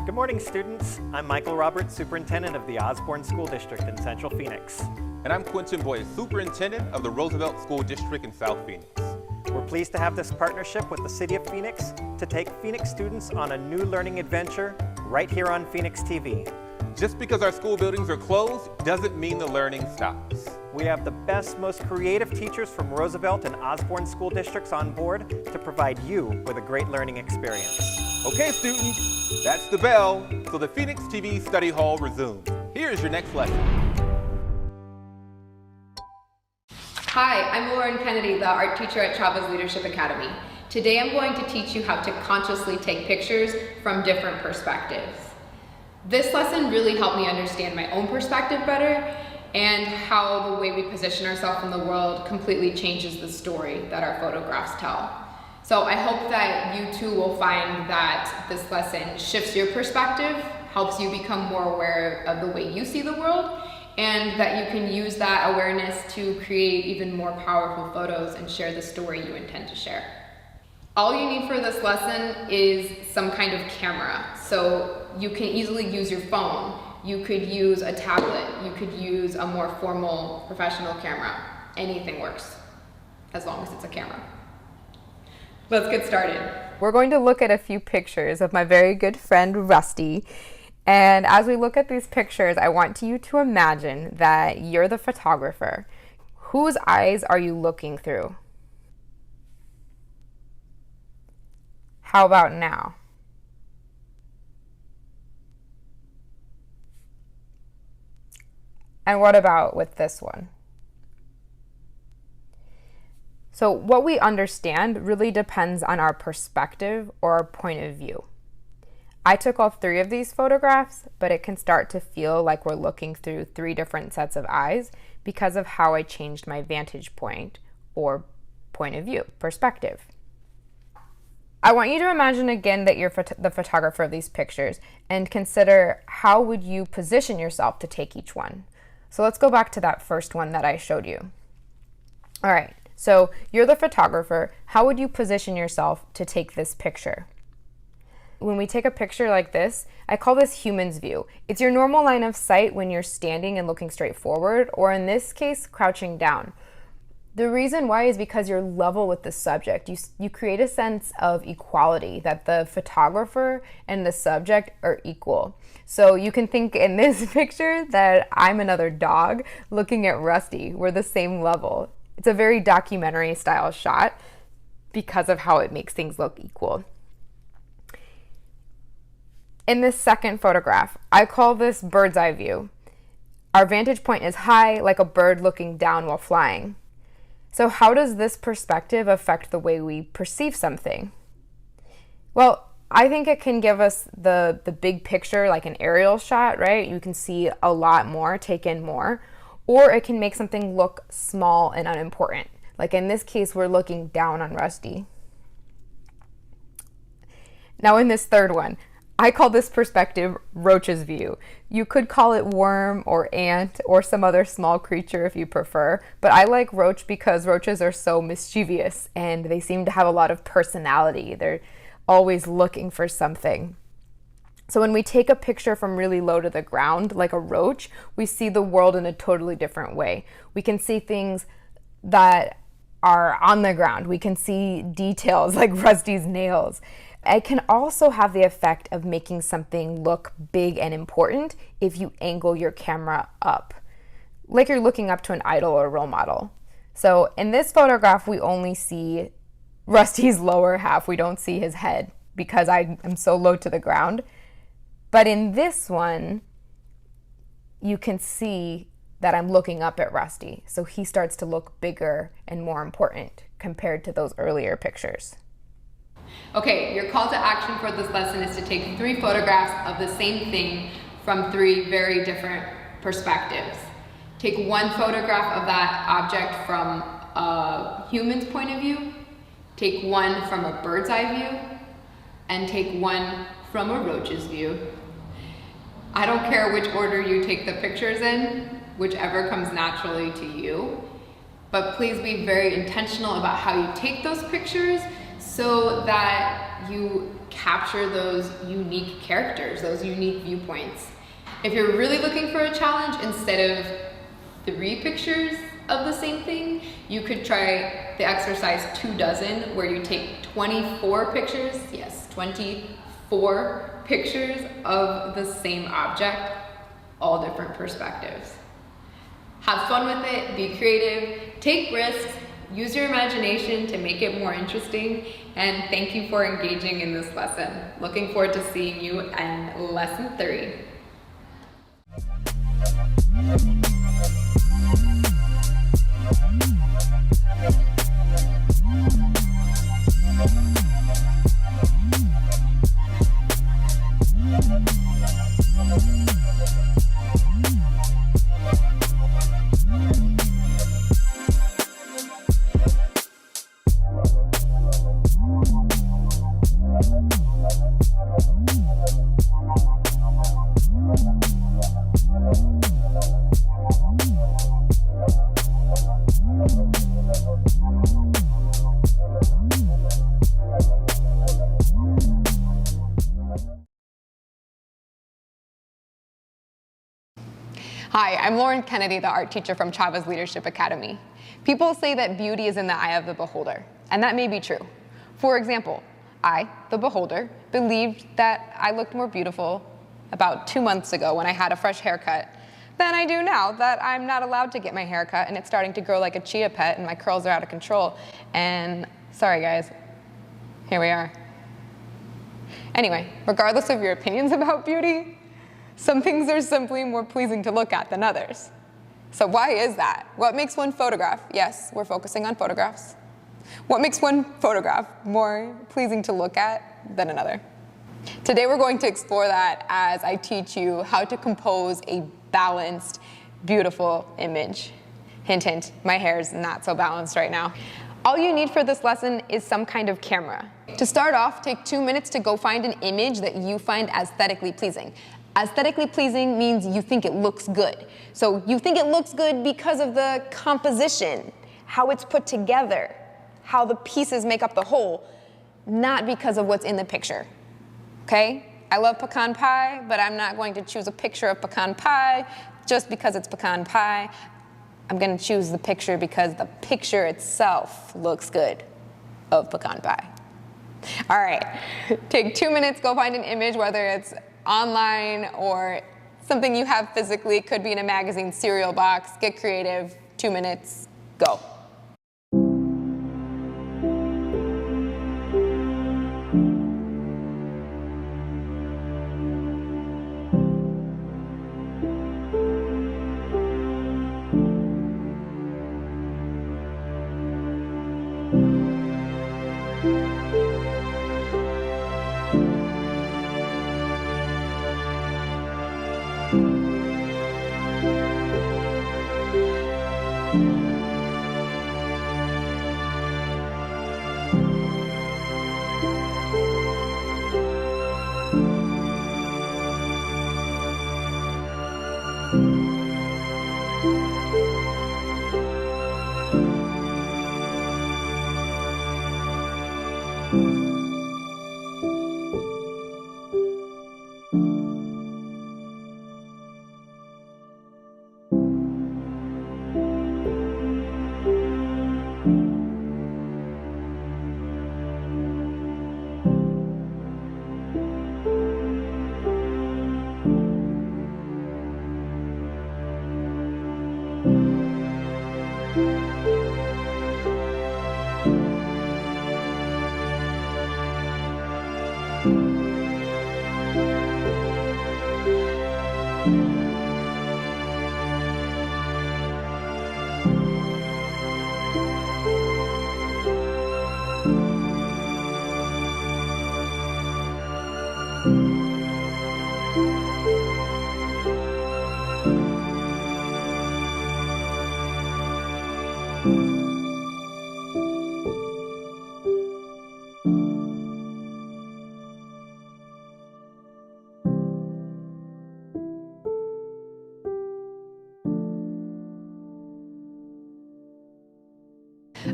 Good morning, students. I'm Michael Roberts, Superintendent of the Osborne School District in Central Phoenix. And I'm Quentin Boyd, Superintendent of the Roosevelt School District in South Phoenix. We're pleased to have this partnership with the City of Phoenix to take Phoenix students on a new learning adventure right here on Phoenix TV. Just because our school buildings are closed doesn't mean the learning stops. We have the best, most creative teachers from Roosevelt and Osborne school districts on board to provide you with a great learning experience. Okay, students, that's the bell, so the Phoenix TV study hall resumes. Here's your next lesson. Hi, I'm Lauren Kennedy, the art teacher at Chavez Leadership Academy. Today I'm going to teach you how to consciously take pictures from different perspectives. This lesson really helped me understand my own perspective better and how the way we position ourselves in the world completely changes the story that our photographs tell. So I hope that you too will find that this lesson shifts your perspective, helps you become more aware of the way you see the world, and that you can use that awareness to create even more powerful photos and share the story you intend to share. All you need for this lesson is some kind of camera. So you can easily use your phone. You could use a tablet. You could use a more formal professional camera. Anything works, as long as it's a camera. Let's get started. We're going to look at a few pictures of my very good friend Rusty. And as we look at these pictures, I want you to imagine that you're the photographer. Whose eyes are you looking through? How about now? And what about with this one? So what we understand really depends on our perspective or our point of view. I took all 3 of these photographs, but it can start to feel like we're looking through 3 different sets of eyes because of how I changed my vantage point or point of view, perspective. I want you to imagine again that you're the photographer of these pictures and consider how would you position yourself to take each one. So let's go back to that first one that I showed you. All right. So you're the photographer. How would you position yourself to take this picture? When we take a picture like this, I call this human's view. It's your normal line of sight when you're standing and looking straight forward, or in this case, crouching down. The reason why is because you're level with the subject. You create a sense of equality, that the photographer and the subject are equal. So you can think in this picture that I'm another dog looking at Rusty. We're the same level. It's a very documentary style shot because of how it makes things look equal. In this second photograph, I call this bird's eye view. Our vantage point is high, like a bird looking down while flying. So how does this perspective affect the way we perceive something? Well, I think it can give us the big picture, like an aerial shot, right? You can see a lot more, take in more. Or it can make something look small and unimportant. Like in this case, we're looking down on Rusty. Now in this third one, I call this perspective roach's view. You could call it worm or ant or some other small creature if you prefer, but I like roach because roaches are so mischievous and they seem to have a lot of personality. They're always looking for something. So when we take a picture from really low to the ground, like a roach, we see the world in a totally different way. We can see things that are on the ground. We can see details like Rusty's nails. It can also have the effect of making something look big and important if you angle your camera up, like you're looking up to an idol or role model. So in this photograph, we only see Rusty's lower half. We don't see his head because I am so low to the ground. But in this one, you can see that I'm looking up at Rusty. So he starts to look bigger and more important compared to those earlier pictures. Okay, your call to action for this lesson is to take 3 photographs of the same thing from 3 very different perspectives. Take 1 photograph of that object from a human's point of view, take 1 from a bird's eye view, and take 1 from a roach's view. I don't care which order you take the pictures in, whichever comes naturally to you, but please be very intentional about how you take those pictures so that you capture those unique characters, those unique viewpoints. If you're really looking for a challenge, instead of 3 pictures of the same thing, you could try the exercise 2 dozen, where you take 24 pictures, yes, 24 pictures of the same object, all different perspectives. Have fun with it, be creative, take risks, use your imagination to make it more interesting, and thank you for engaging in this lesson. Looking forward to seeing you in lesson 3. Hi, I'm Lauren Kennedy, the art teacher from Chavez Leadership Academy. People say that beauty is in the eye of the beholder, and that may be true. For example, I, the beholder, believed that I looked more beautiful about 2 months ago when I had a fresh haircut than I do now that I'm not allowed to get my hair cut and it's starting to grow like a chia pet and my curls are out of control. And sorry guys, here we are. Anyway, regardless of your opinions about beauty, some things are simply more pleasing to look at than others. So why is that? What makes one photograph? Yes, we're focusing on photographs. What makes one photograph more pleasing to look at than another? Today we're going to explore that as I teach you how to compose a balanced, beautiful image. Hint, hint, my hair is not so balanced right now. All you need for this lesson is some kind of camera. To start off, take 2 minutes to go find an image that you find aesthetically pleasing. Aesthetically pleasing means you think it looks good. So you think it looks good because of the composition, how it's put together, how the pieces make up the whole, not because of what's in the picture. Okay? I love pecan pie, but I'm not going to choose a picture of pecan pie just because it's pecan pie. I'm going to choose the picture because the picture itself looks good of pecan pie. All right, take 2 minutes, go find an image, whether it's online or something you have physically. It could be in a magazine cereal box. Get creative. 2 minutes, go.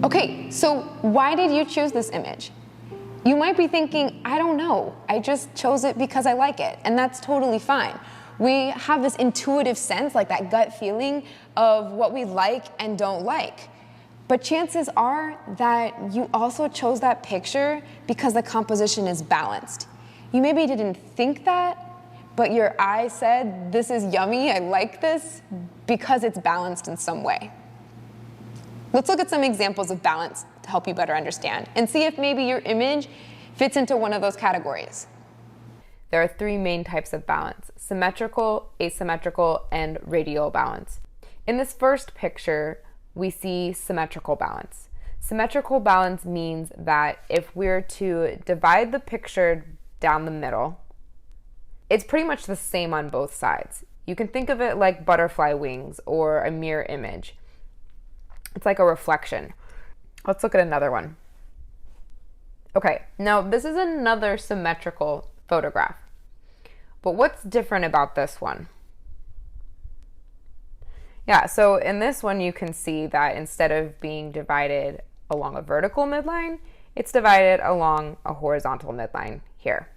Okay, so why did you choose this image? You might be thinking, I don't know, I just chose it because I like it, and that's totally fine. We have this intuitive sense, like that gut feeling of what we like and don't like. But chances are that you also chose that picture because the composition is balanced. You maybe didn't think that, but your eye said, this is yummy, I like this, because it's balanced in some way. Let's look at some examples of balance to help you better understand and see if maybe your image fits into one of those categories. There are 3 main types of balance: symmetrical, asymmetrical, and radial balance. In this first picture, we see symmetrical balance. Symmetrical balance means that if we're to divide the picture down the middle, it's pretty much the same on both sides. You can think of it like butterfly wings or a mirror image. It's like a reflection. Let's look at another one. Okay, now this is another symmetrical photograph. But what's different about this one? Yeah, so in this one you can see that instead of being divided along a vertical midline, it's divided along a horizontal midline here.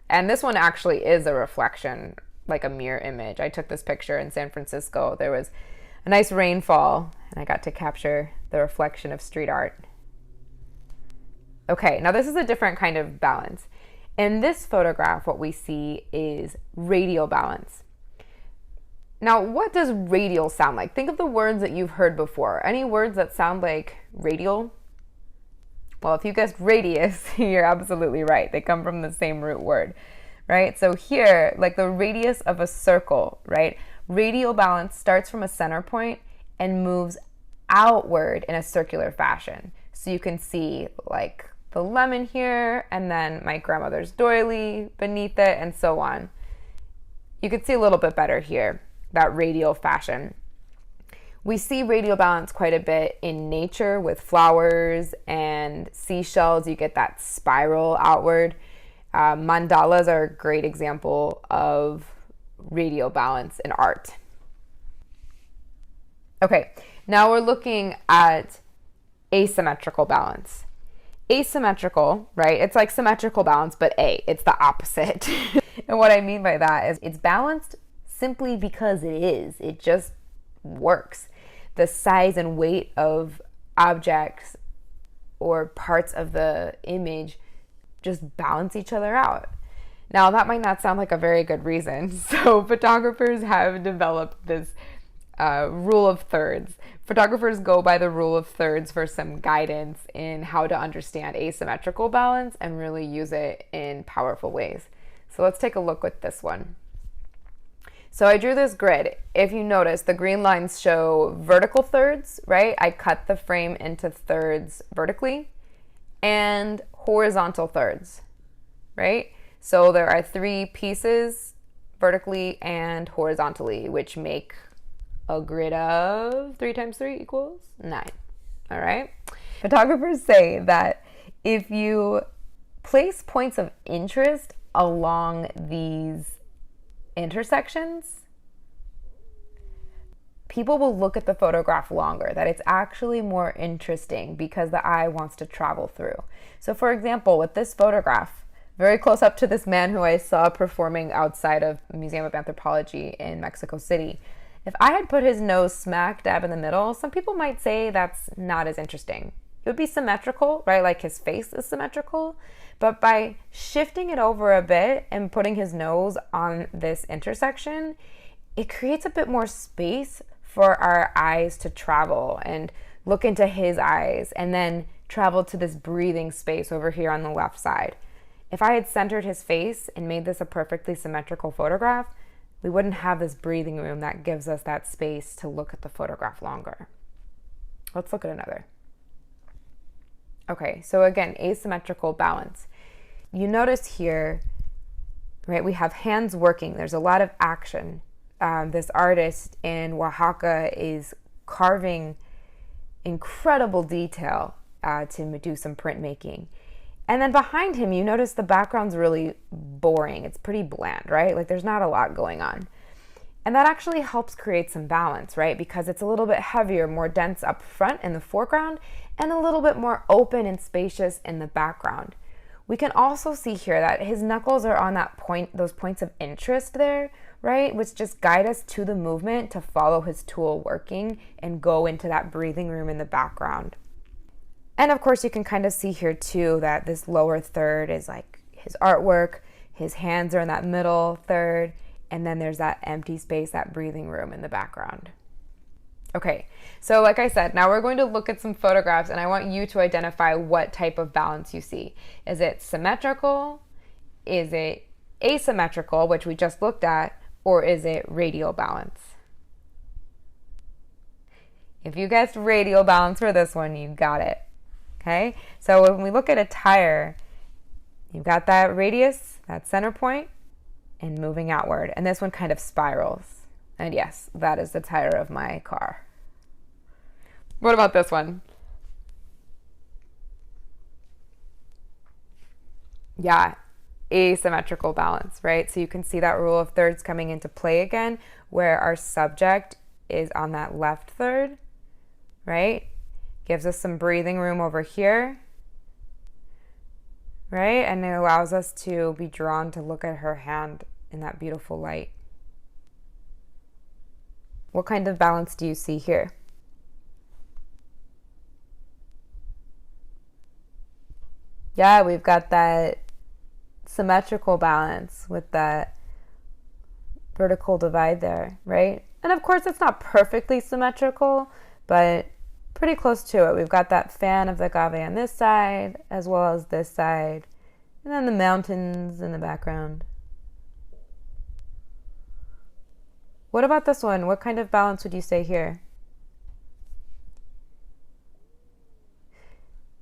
And this one actually is a reflection like a mirror image. I took this picture in San Francisco. There was a nice rainfall, and I got to capture the reflection of street art. Okay, now this is a different kind of balance. In this photograph, what we see is radial balance. Now, what does radial sound like? Think of the words that you've heard before. Any words that sound like radial? Well, if you guessed radius, you're absolutely right. They come from the same root word, right? So here, like the radius of a circle, right? Radial balance starts from a center point and moves outward in a circular fashion. So you can see like the lemon here, and then my grandmother's doily beneath it, and so on. You can see a little bit better here, that radial fashion. We see radial balance quite a bit in nature with flowers and seashells. You get that spiral outward. Mandalas are a great example of radial balance in art. Okay, now we're looking at asymmetrical balance. Asymmetrical, right? It's like symmetrical balance, but it's the opposite. And what I mean by that is it's balanced simply because it is. It just works. The size and weight of objects or parts of the image just balance each other out. Now, that might not sound like a very good reason. So photographers have developed this rule of thirds. Photographers go by the rule of thirds for some guidance in how to understand asymmetrical balance and really use it in powerful ways. So let's take a look at this one. So I drew this grid. If you notice, the green lines show vertical thirds, right? I cut the frame into thirds vertically, and horizontal thirds, right? So there are 3 pieces vertically and horizontally, which make a grid of 3 times 3 equals 9. All right. Photographers say that if you place points of interest along these intersections, people will look at the photograph longer, that it's actually more interesting because the eye wants to travel through. So for example, with this photograph, very close up to this man who I saw performing outside of the Museum of Anthropology in Mexico City, if I had put his nose smack dab in the middle, some people might say that's not as interesting. It would be symmetrical, right? Like his face is symmetrical, but by shifting it over a bit and putting his nose on this intersection, it creates a bit more space for our eyes to travel and look into his eyes and then travel to this breathing space over here on the left side. If I had centered his face and made this a perfectly symmetrical photograph, we wouldn't have this breathing room that gives us that space to look at the photograph longer. Let's look at another. Okay, so again, asymmetrical balance. You notice here, right, we have hands working. There's a lot of action. This artist in Oaxaca is carving incredible detail to do some printmaking. And then behind him, you notice the background's really boring. It's pretty bland, right? Like there's not a lot going on. And that actually helps create some balance, right? Because it's a little bit heavier, more dense up front in the foreground, and a little bit more open and spacious in the background. We can also see here that his knuckles are on that point, those points of interest there, right? Which just guide us to the movement to follow his tool working and go into that breathing room in the background. And of course, you can kind of see here too that this lower third is like his artwork, his hands are in that middle third, and then there's that empty space, that breathing room in the background. Okay, so like I said, now we're going to look at some photographs and I want you to identify what type of balance you see. Is it symmetrical? Is it asymmetrical, which we just looked at, or is it radial balance? If you guessed radial balance for this one, you got it. Okay, so when we look at a tire, you've got that radius, that center point, and moving outward. And this one kind of spirals. And yes, that is the tire of my car. What about this one? Yeah, asymmetrical balance, right? So you can see that rule of thirds coming into play again, where our subject is on that left third, right? Gives us some breathing room over here, right? And it allows us to be drawn to look at her hand in that beautiful light. What kind of balance do you see here? Yeah, we've got that symmetrical balance with that vertical divide there, right? And of course, it's not perfectly symmetrical, but pretty close to it. We've got that fan of the agave on this side, as well as this side, and then the mountains in the background. What about this one? What kind of balance would you say here?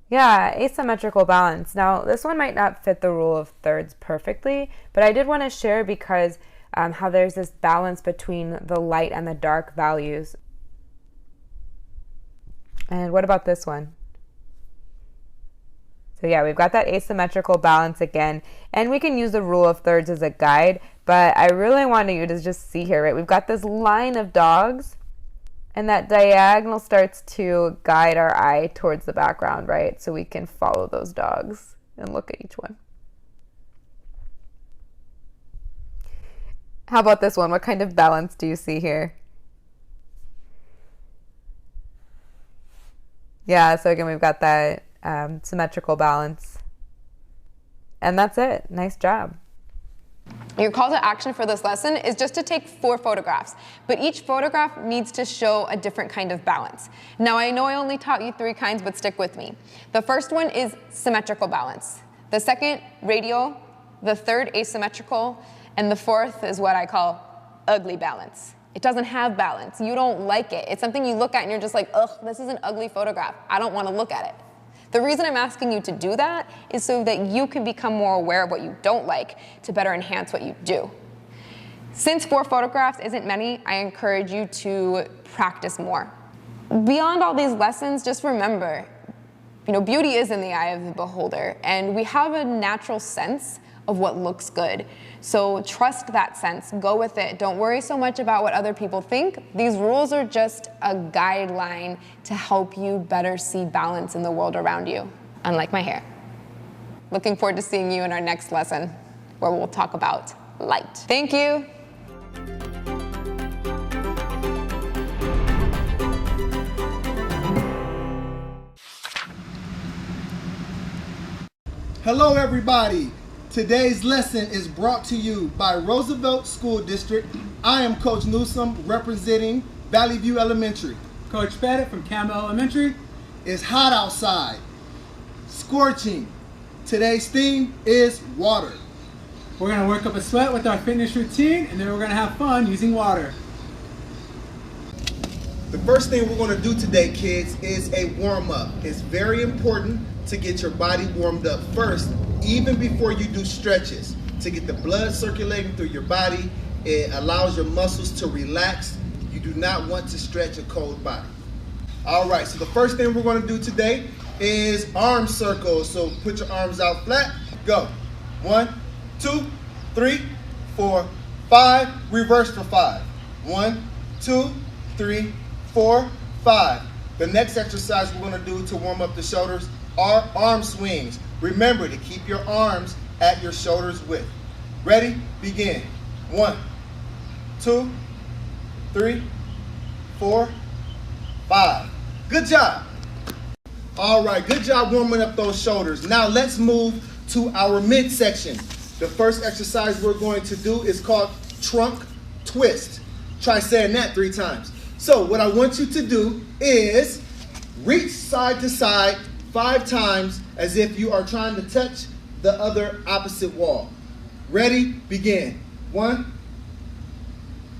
Yeah, asymmetrical balance. Now, this one might not fit the rule of thirds perfectly, but I did want to share because how there's this balance between the light and the dark values. And what about this one? So yeah, we've got that asymmetrical balance again, and we can use the rule of thirds as a guide, but I really wanted you to just see here, right? We've got this line of dogs, and that diagonal starts to guide our eye towards the background, right? So we can follow those dogs and look at each one. How about this one? What kind of balance do you see here? Yeah, so again, we've got that symmetrical balance. And that's it. Nice job. Your call to action for this lesson is just to take 4 photographs, but each photograph needs to show a different kind of balance. Now, I know I only taught you 3 kinds, but stick with me. The first one is symmetrical balance. The second, radial. The third, asymmetrical. And the fourth is what I call ugly balance. It doesn't have balance. You don't like it. It's something you look at and you're just like, ugh, this is an ugly photograph. I don't want to look at it. The reason I'm asking you to do that is so that you can become more aware of what you don't like to better enhance what you do. Since 4 photographs isn't many, I encourage you to practice more. Beyond all these lessons, just remember, beauty is in the eye of the beholder, and we have a natural sense of what looks good. So trust that sense, go with it. Don't worry so much about what other people think. These rules are just a guideline to help you better see balance in the world around you, unlike my hair. Looking forward to seeing you in our next lesson, where we'll talk about light. Thank you. Hello everybody. Today's lesson is brought to you by Roosevelt School District. I am Coach Newsome representing Valley View Elementary. Coach Pettet from Campbell Elementary. It's hot outside, scorching. Today's theme is water. We're going to work up a sweat with our fitness routine, and then we're going to have fun using water. The first thing we're going to do today, kids, is a warm-up. It's very important to get your body warmed up first, even before you do stretches, to get the blood circulating through your body. It allows your muscles to relax. You do not want to stretch a cold body. All right, so the first thing we're going to do today is arm circles. So put your arms out flat. Go. 1, 2, 3, 4, 5. Reverse for 5. 1, 2, 3, 4, 5. The next exercise we're going to do to warm up the shoulders are arm swings. Remember to keep your arms at your shoulders width. Ready? Begin. 1, 2, 3, 4, 5. Good job. All right, good job warming up those shoulders. Now let's move to our midsection. The first exercise we're going to do is called trunk twist. Try saying that 3 times. So what I want you to do is reach side to side 5 times as if you are trying to touch the other opposite wall. Ready? Begin. 1,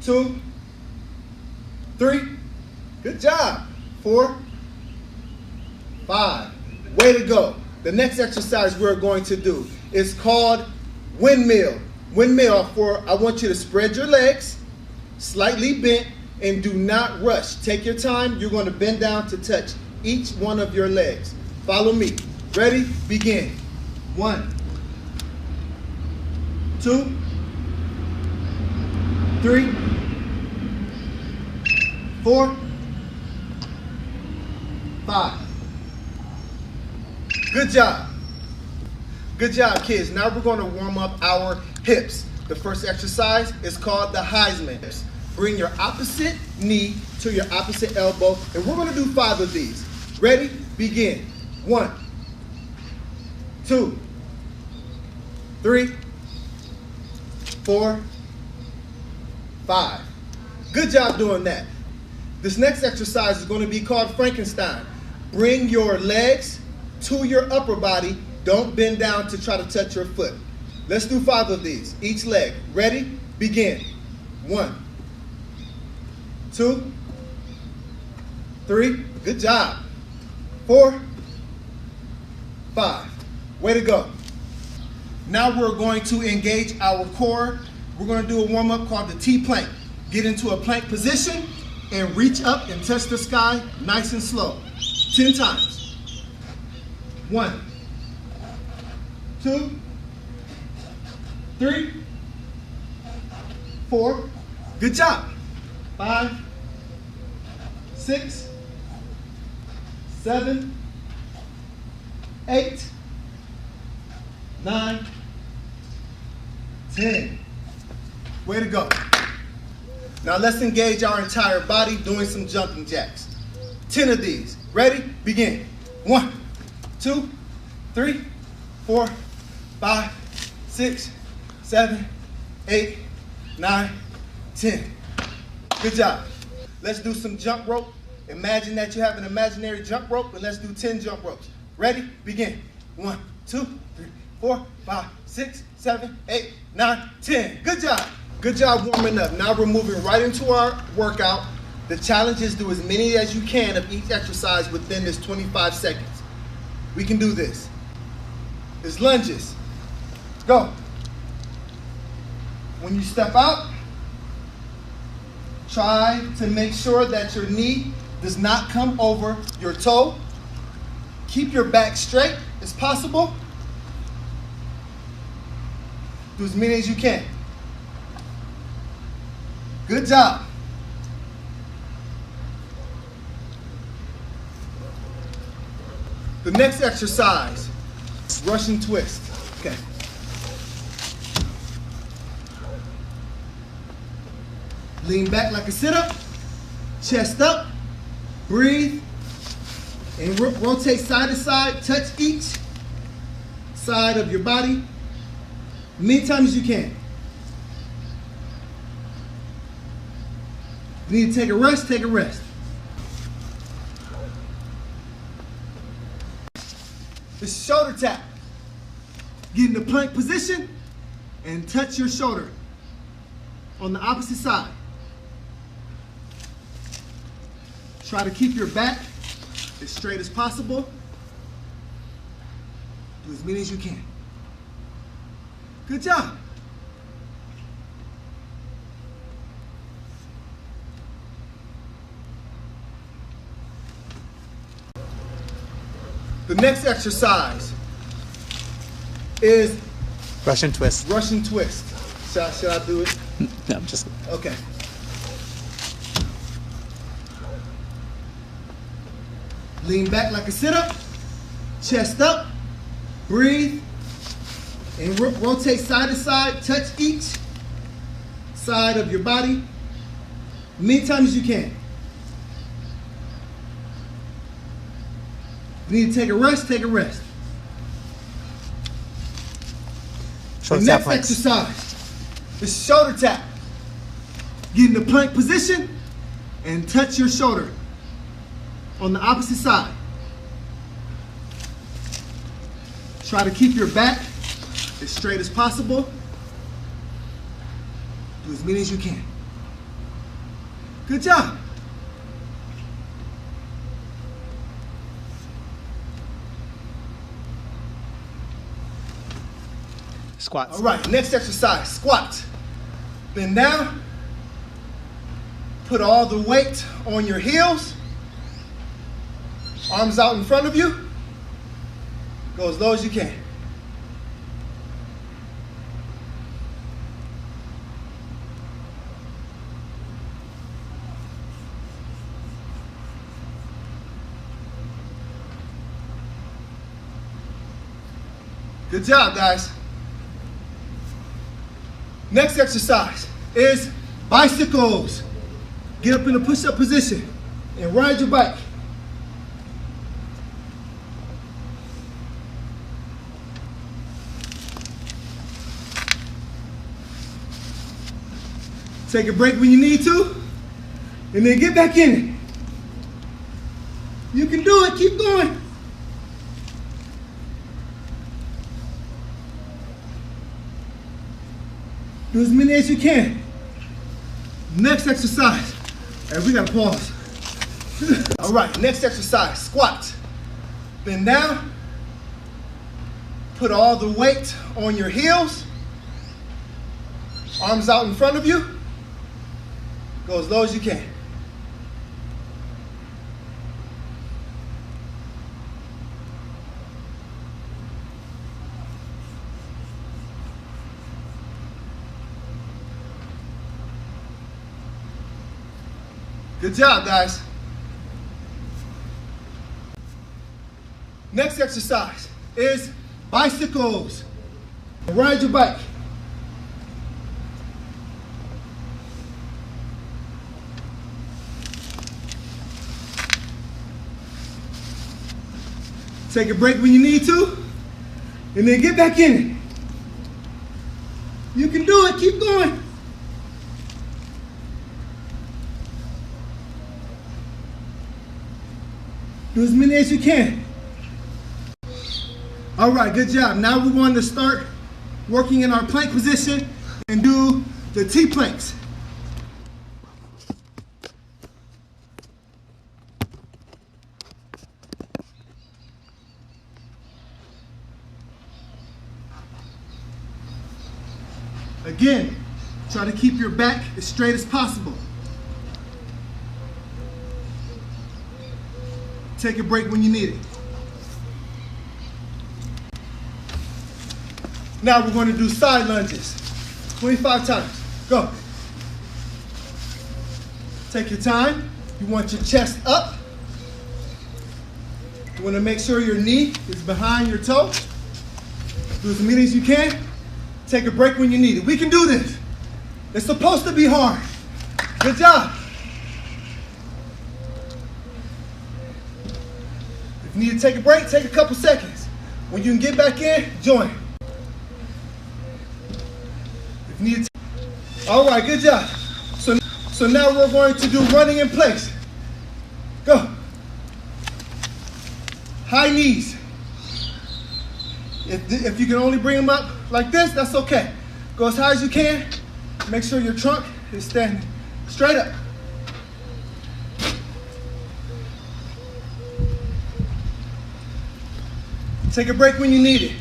2, 3. Good job. 4, 5. Way to go. The next exercise we're going to do is called windmill. Windmill, I want you to spread your legs, slightly bent, and do not rush. Take your time. You're going to bend down to touch each one of your legs. Follow me. Ready? Begin. 1, 2, 3, 4, 5. Good job. Good job, kids. Now we're going to warm up our hips. The first exercise is called the Heisman. bring your opposite knee to your opposite elbow, and we're gonna do 5 of these. Ready? Begin. 1, 2, 3, 4, 5. Good job doing that. This next exercise is going to be called Frankenstein. Bring your legs to your upper body. Don't bend down to try to touch your foot. Let's do 5 of these, each leg. Ready? Begin. 1, 2, 3. Good job. 4, 5. Way to go. Now we're going to engage our core. We're going to do a warm-up called the T-plank. Get into a plank position and reach up and touch the sky nice and slow. 10 times. 1, 2, 3, 4. Good job. 5, 6, 7, 8, 9, 10. Way to go. Now let's engage our entire body doing some jumping jacks. 10 of these. Ready? Begin. 1, 2, 3, 4, 5, 6, 7, 8, 9, 10. Good job. Let's do some jump rope. Imagine that you have an imaginary jump rope, and let's do 10 jump ropes. Ready? Begin. 1, 2, 3, 4, 5, 6, 7, 8, 9, 10. Good job. Good job warming up. Now we're moving right into our workout. The challenge is do as many as you can of each exercise within this 25 seconds. We can do this. It's lunges. Go. When you step out, try to make sure that your knee does not come over your toe. Keep your back straight as possible. Do as many as you can. Good job. The next exercise, Russian twist. Okay. Lean back like a sit-up, chest up, breathe, and rotate side to side. Touch each side of your body many times as you can. If you need to take a rest, take a rest. This is shoulder tap. Get in the plank position and touch your shoulder on the opposite side. Try to keep your back as straight as possible. Do as many as you can. Good job. The next exercise is Russian twist. Russian twist. Should I do it? No, I'm just. Okay. Lean back like a sit-up, chest up, breathe, and rotate side to side. Touch each side of your body many times as you can. If you need to take a rest, take a rest. The next exercise is shoulder tap. Get in the plank position and touch your shoulder on the opposite side. Try to keep your back as straight as possible. Do as many as you can. Good job. Squats. All right, next exercise, squat. Bend down. Put all the weight on your heels. Arms out in front of you. Go as low as you can. Good job, guys. Next exercise is bicycles. Get up in a push-up position and ride your bike. Take a break when you need to, and then get back in it. You can do it, keep going. Do as many as you can. Next exercise. All right, we gotta pause. All right, next exercise, squat. Bend down. Put all the weight on your heels. Arms out in front of you. Go as low as you can. Good job, guys. Next exercise is bicycles. Ride your bike. Take a break when you need to, and then get back in it. You can do it, keep going. Do as many as you can. All right, good job. Now we want to start working in our plank position and do the T-planks. Again, try to keep your back as straight as possible. Take a break when you need it. Now we're going to do side lunges, 25 times. Go. Take your time. You want your chest up. You want to make sure your knee is behind your toe. Do as many as you can. Take a break when you need it. We can do this. It's supposed to be hard. Good job. If you need to take a break, take a couple seconds. When you can get back in, join. If you need to, all right, good job. So now we're going to do running in place. Go. High knees. If you can only bring them up like this, that's okay. Go as high as you can. Make sure your trunk is standing straight up. Take a break when you need it.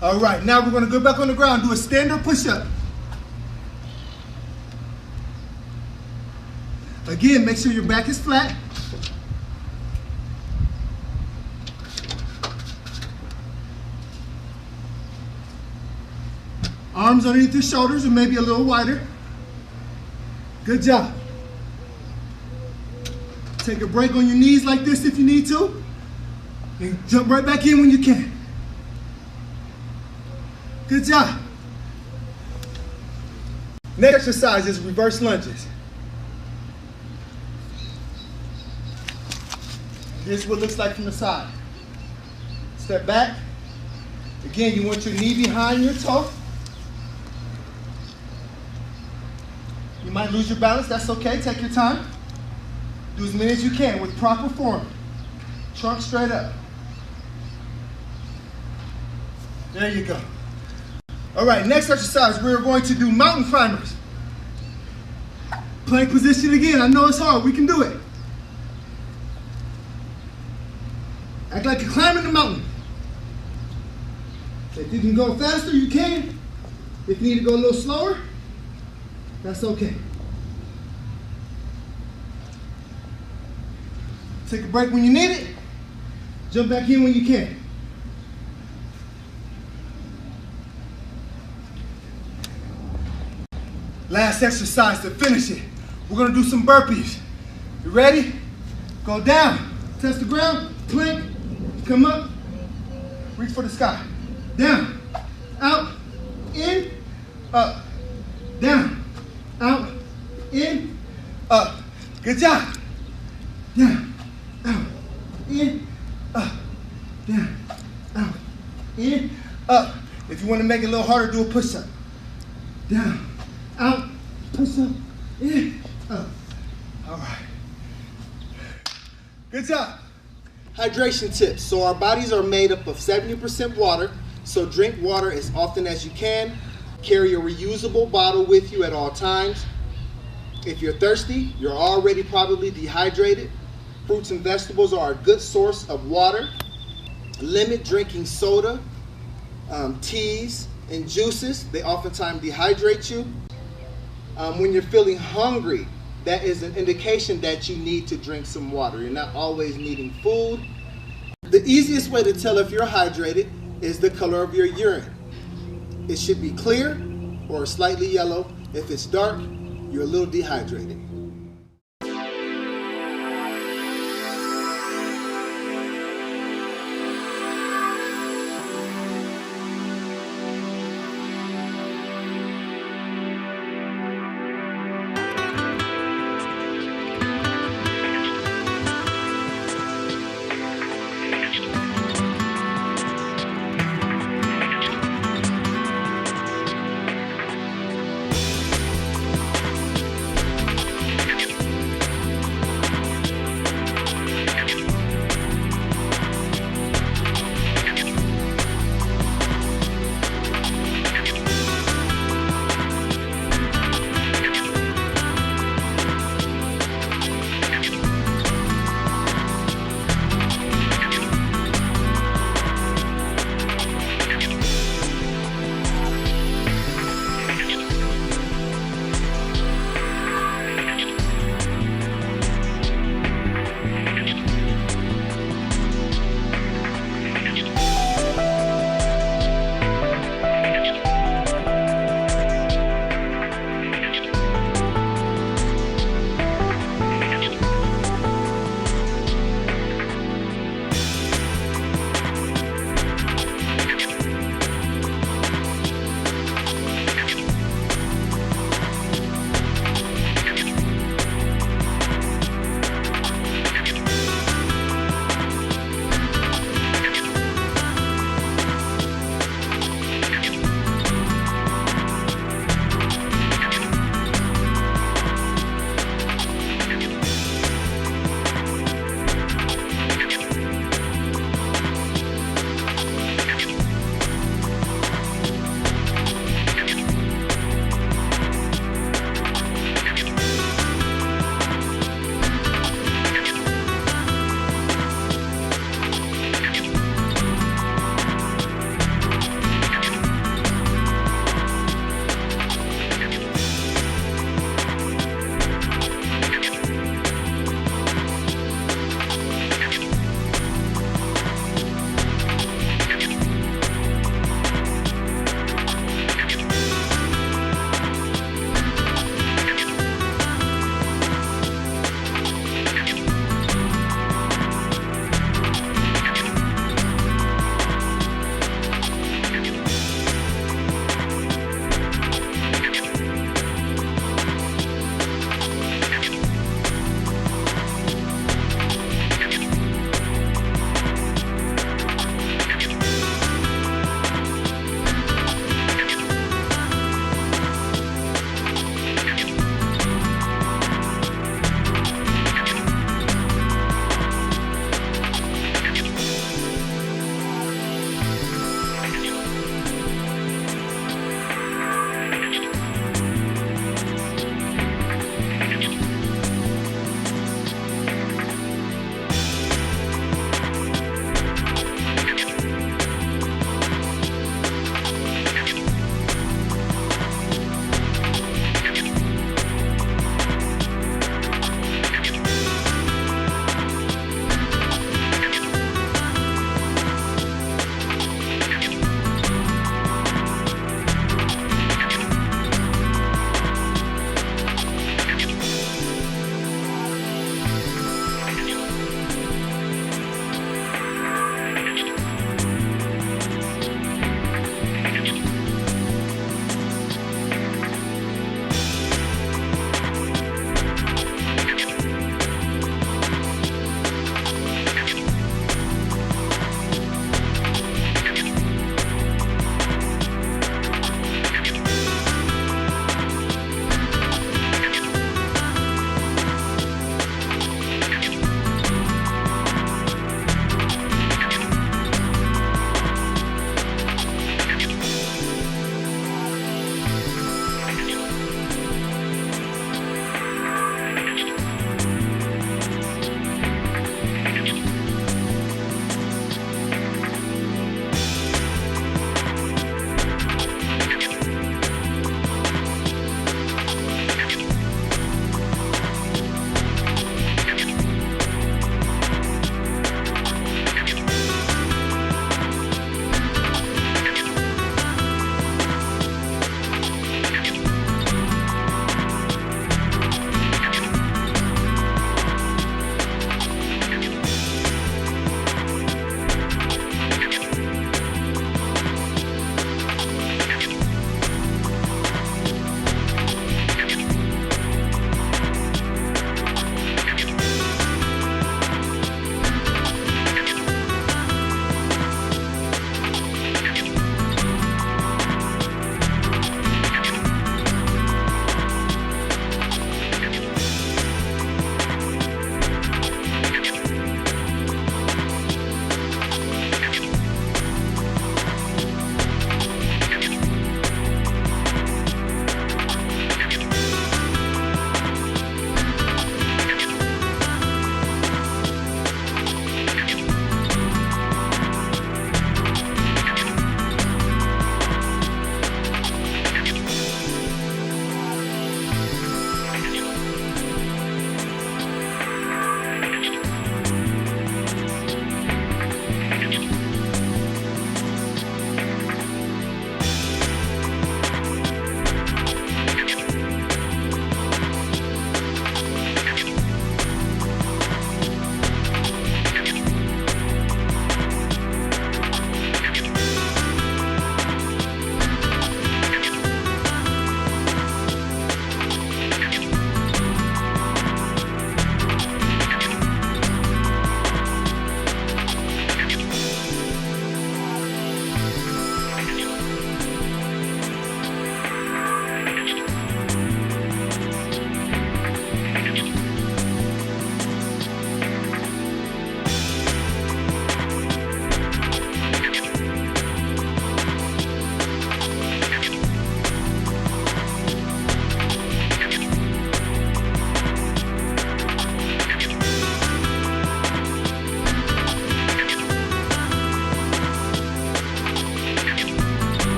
All right, now we're going to go back on the ground, do a stand-up push-up. Again, make sure your back is flat. Arms underneath your shoulders and maybe a little wider. Good job. Take a break on your knees like this if you need to. And jump right back in when you can. Good job. Next exercise is reverse lunges. This is what it looks like from the side. Step back. Again, you want your knee behind your toe. You might lose your balance, that's okay, take your time. Do as many as you can with proper form. Trunk straight up. There you go. All right, next exercise, we're going to do mountain climbers. Plank position again, I know it's hard, we can do it. Act like you're climbing the mountain. If you can go faster, you can. If you need to go a little slower, that's okay. Take a break when you need it. Jump back in when you can. Last exercise to finish it. We're gonna do some burpees. You ready? Go down, touch the ground, plank, come up, reach for the sky. down, out, in, up, down, out, in, up. Good job. Down, out, in, up, down, out, in, up. If you want to make it a little harder, do a push-up. Down, out, push-up, in, up. All right. Good job. Hydration tips. So our bodies are made up of 70% water, so drink water as often as you can. Carry a reusable bottle with you at all times. If you're thirsty, you're already probably dehydrated. Fruits and vegetables are a good source of water. Limit drinking soda, teas, and juices. They oftentimes dehydrate you. When you're feeling hungry, that is an indication that you need to drink some water. You're not always needing food. The easiest way to tell if you're hydrated is the color of your urine. It should be clear or slightly yellow. If it's dark, you're a little dehydrated.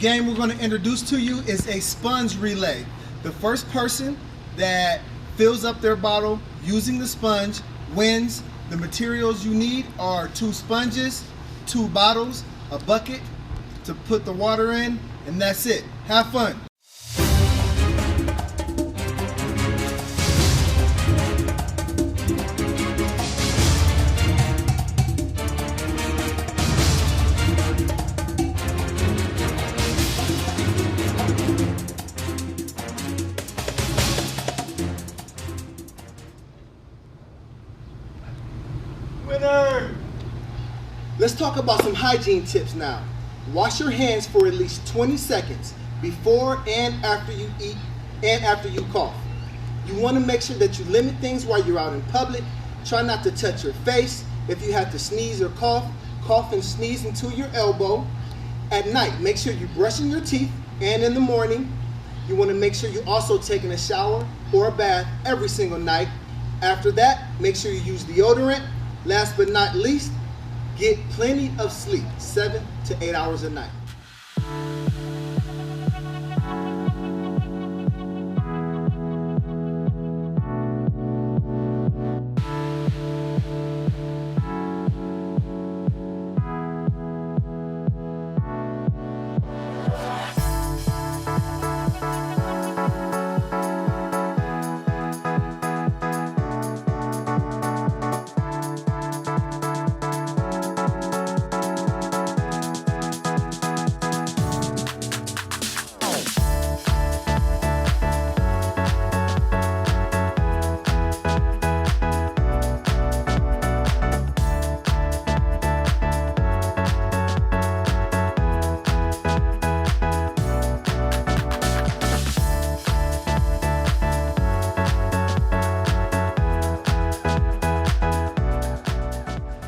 game we're going to introduce to you is a sponge relay. The first person that fills up their bottle using the sponge wins. The materials you need are 2 sponges, 2 bottles, a bucket to put the water in, and that's it. Have fun. Winner! Let's talk about some hygiene tips now. Wash your hands for at least 20 seconds before and after you eat and after you cough. You want to make sure that you limit things while you're out in public. Try not to touch your face. If you have to sneeze or cough, cough and sneeze into your elbow. At night, make sure you're brushing your teeth, and in the morning, you want to make sure you're also taking a shower or a bath every single night. After that, make sure you use deodorant. Last but not least, get plenty of sleep, 7 to 8 hours a night.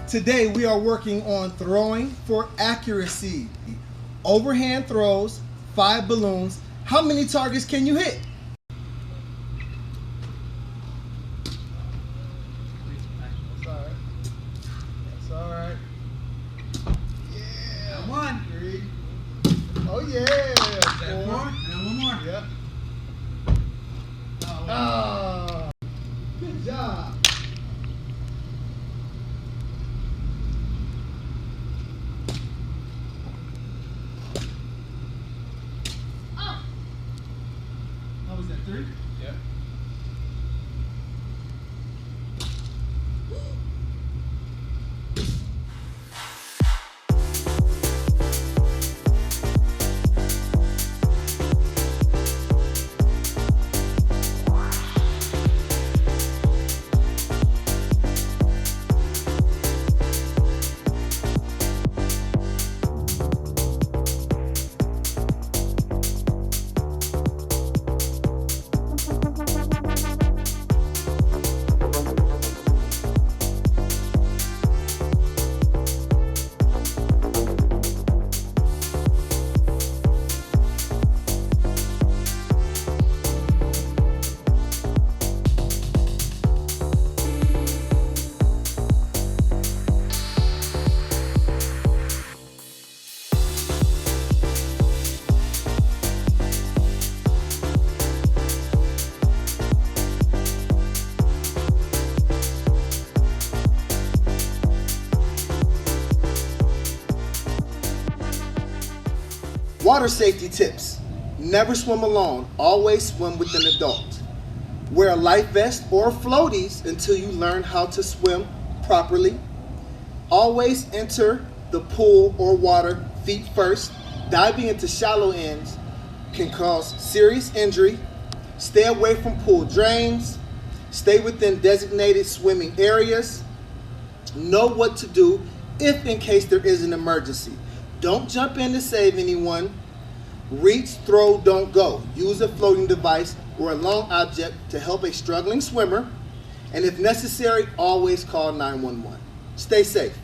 Today we are working on throwing for accuracy. Overhand throws, 5 balloons. How many targets can you hit? That's all right. That's all right. Yeah. 1. 3. Oh yeah. 4. And one more. Yep. Oh. Good job. Was that 3? Yep. Water safety tips. Never swim alone. Always swim with an adult. Wear a life vest or floaties until you learn how to swim properly. Always enter the pool or water feet first. Diving into shallow ends can cause serious injury. Stay away from pool drains. Stay within designated swimming areas. Know what to do if in case there is an emergency. Don't jump in to save anyone. Reach, throw, don't go. Use a floating device or a long object to help a struggling swimmer. And if necessary, always call 911. Stay safe.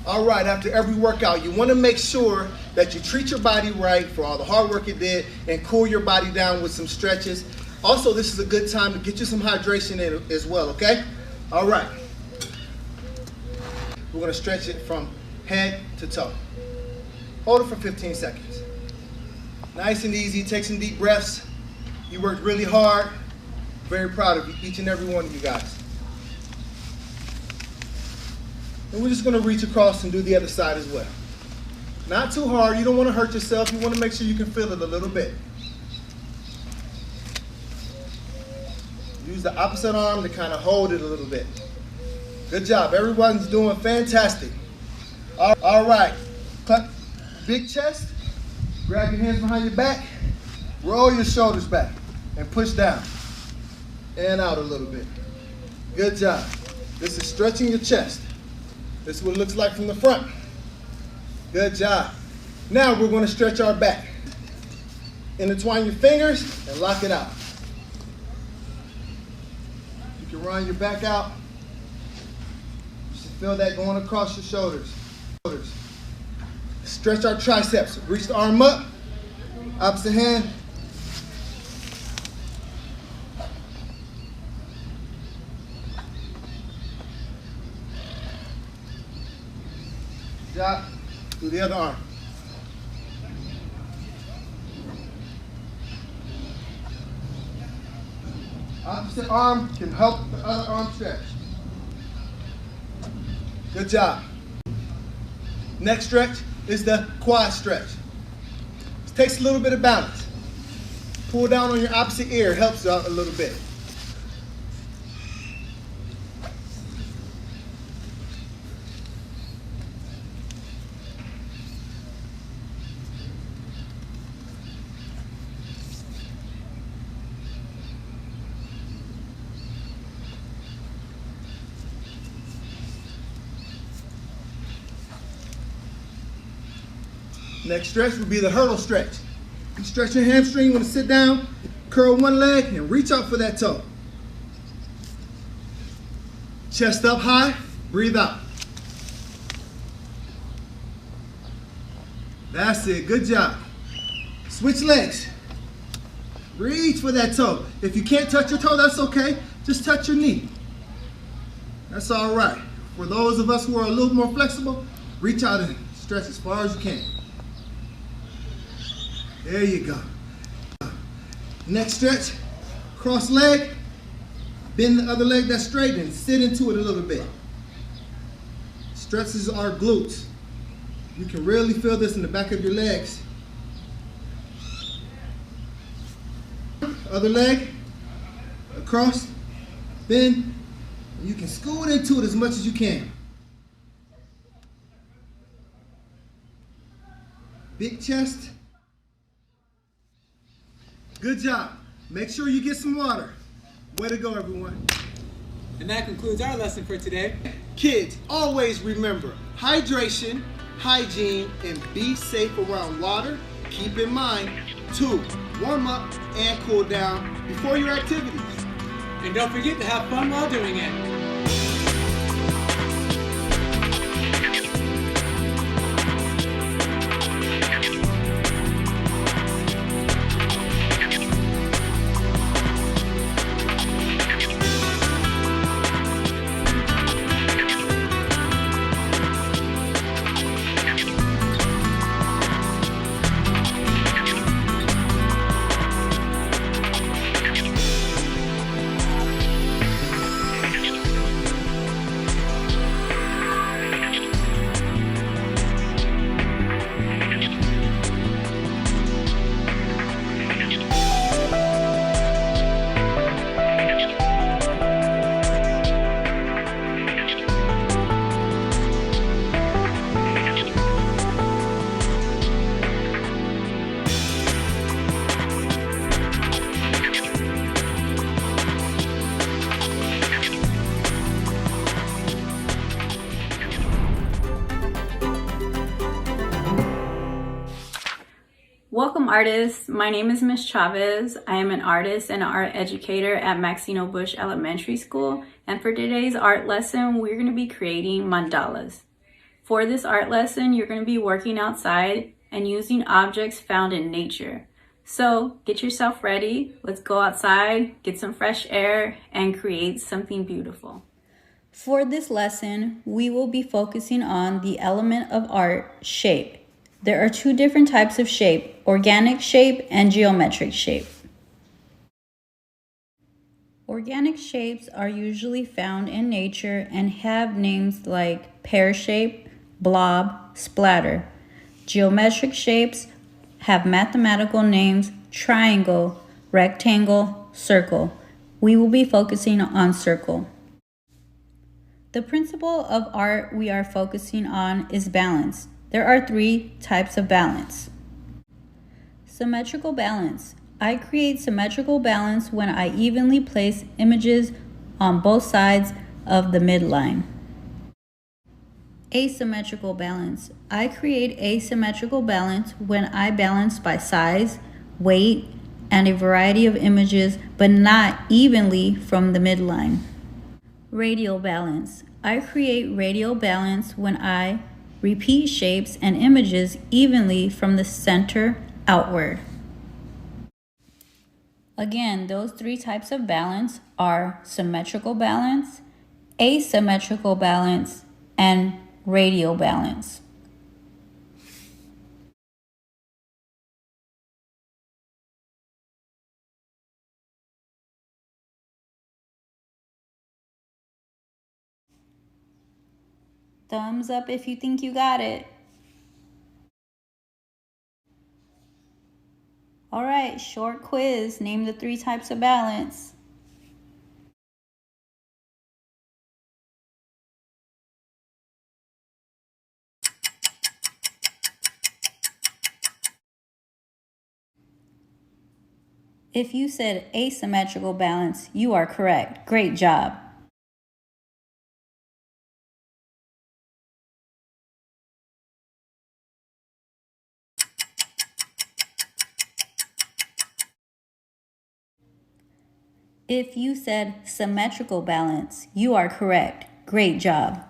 All right, after every workout, you want to make sure that you treat your body right for all the hard work it did and cool your body down with some stretches. Also, this is a good time to get you some hydration in as well, okay? All right. We're going to stretch it from head to toe. Hold it for 15 seconds. Nice and easy. Take some deep breaths. You worked really hard. Very proud of you, each and every one of you guys. And we're just going to reach across and do the other side as well. Not too hard. You don't want to hurt yourself. You want to make sure you can feel it a little bit. Use the opposite arm to kind of hold it a little bit. Good job. Everyone's doing fantastic. All right. Big chest. Grab your hands behind your back. Roll your shoulders back and push down. And out a little bit. Good job. This is stretching your chest. This is what it looks like from the front. Good job. Now we're going to stretch our back. Intertwine your fingers and lock it out. You can run your back out. You should feel that going across your shoulders. Stretch our triceps. Reach the arm up. Opposite hand. Good job. Do the other arm. Opposite arm can help the other arm stretch. Good job. Next stretch is the quad stretch. It takes a little bit of balance. Pull down on your opposite ear, helps out a little bit. Next stretch would be the hurdle stretch. You stretch your hamstring, you want to sit down, curl one leg, and reach out for that toe. Chest up high, breathe out. That's it, good job. Switch legs. Reach for that toe. If you can't touch your toe, that's okay. Just touch your knee. That's all right. For those of us who are a little more flexible, reach out and stretch as far as you can. There you go. Next stretch, cross leg, bend the other leg that's straight and sit into it a little bit. Stretches our glutes. You can really feel this in the back of your legs. Other leg, across, bend. You can scoot into it as much as you can. Big chest. Good job. Make sure you get some water. Way to go, everyone. And that concludes our lesson for today. Kids, always remember hydration, hygiene, and be safe around water. Keep in mind, 2, warm up and cool down before your activities. And don't forget to have fun while doing it. Welcome artists, my name is Ms. Chavez. I am an artist and an art educator at Maxino Bush Elementary School, and for today's art lesson, we're going to be creating mandalas. For this art lesson, you're going to be working outside and using objects found in nature. So get yourself ready, let's go outside, get some fresh air, and create something beautiful. For this lesson, we will be focusing on the element of art, shape. There are two different types of shape, organic shape and geometric shape. Organic shapes are usually found in nature and have names like pear shape, blob, splatter. Geometric shapes have mathematical names triangle, rectangle, circle. We will be focusing on circle. The principle of art we are focusing on is balance. There are three types of balance. Symmetrical balance. I create symmetrical balance when I evenly place images on both sides of the midline. Asymmetrical balance. I create asymmetrical balance when I balance by size, weight, and a variety of images, but not evenly from the midline. Radial balance. I create radial balance when I repeat shapes and images evenly from the center outward. Again, those three types of balance are symmetrical balance, asymmetrical balance, and radial balance. Thumbs up if you think you got it. All right, short quiz. Name the three types of balance. If you said asymmetrical balance, you are correct. Great job. If you said symmetrical balance, you are correct. Great job.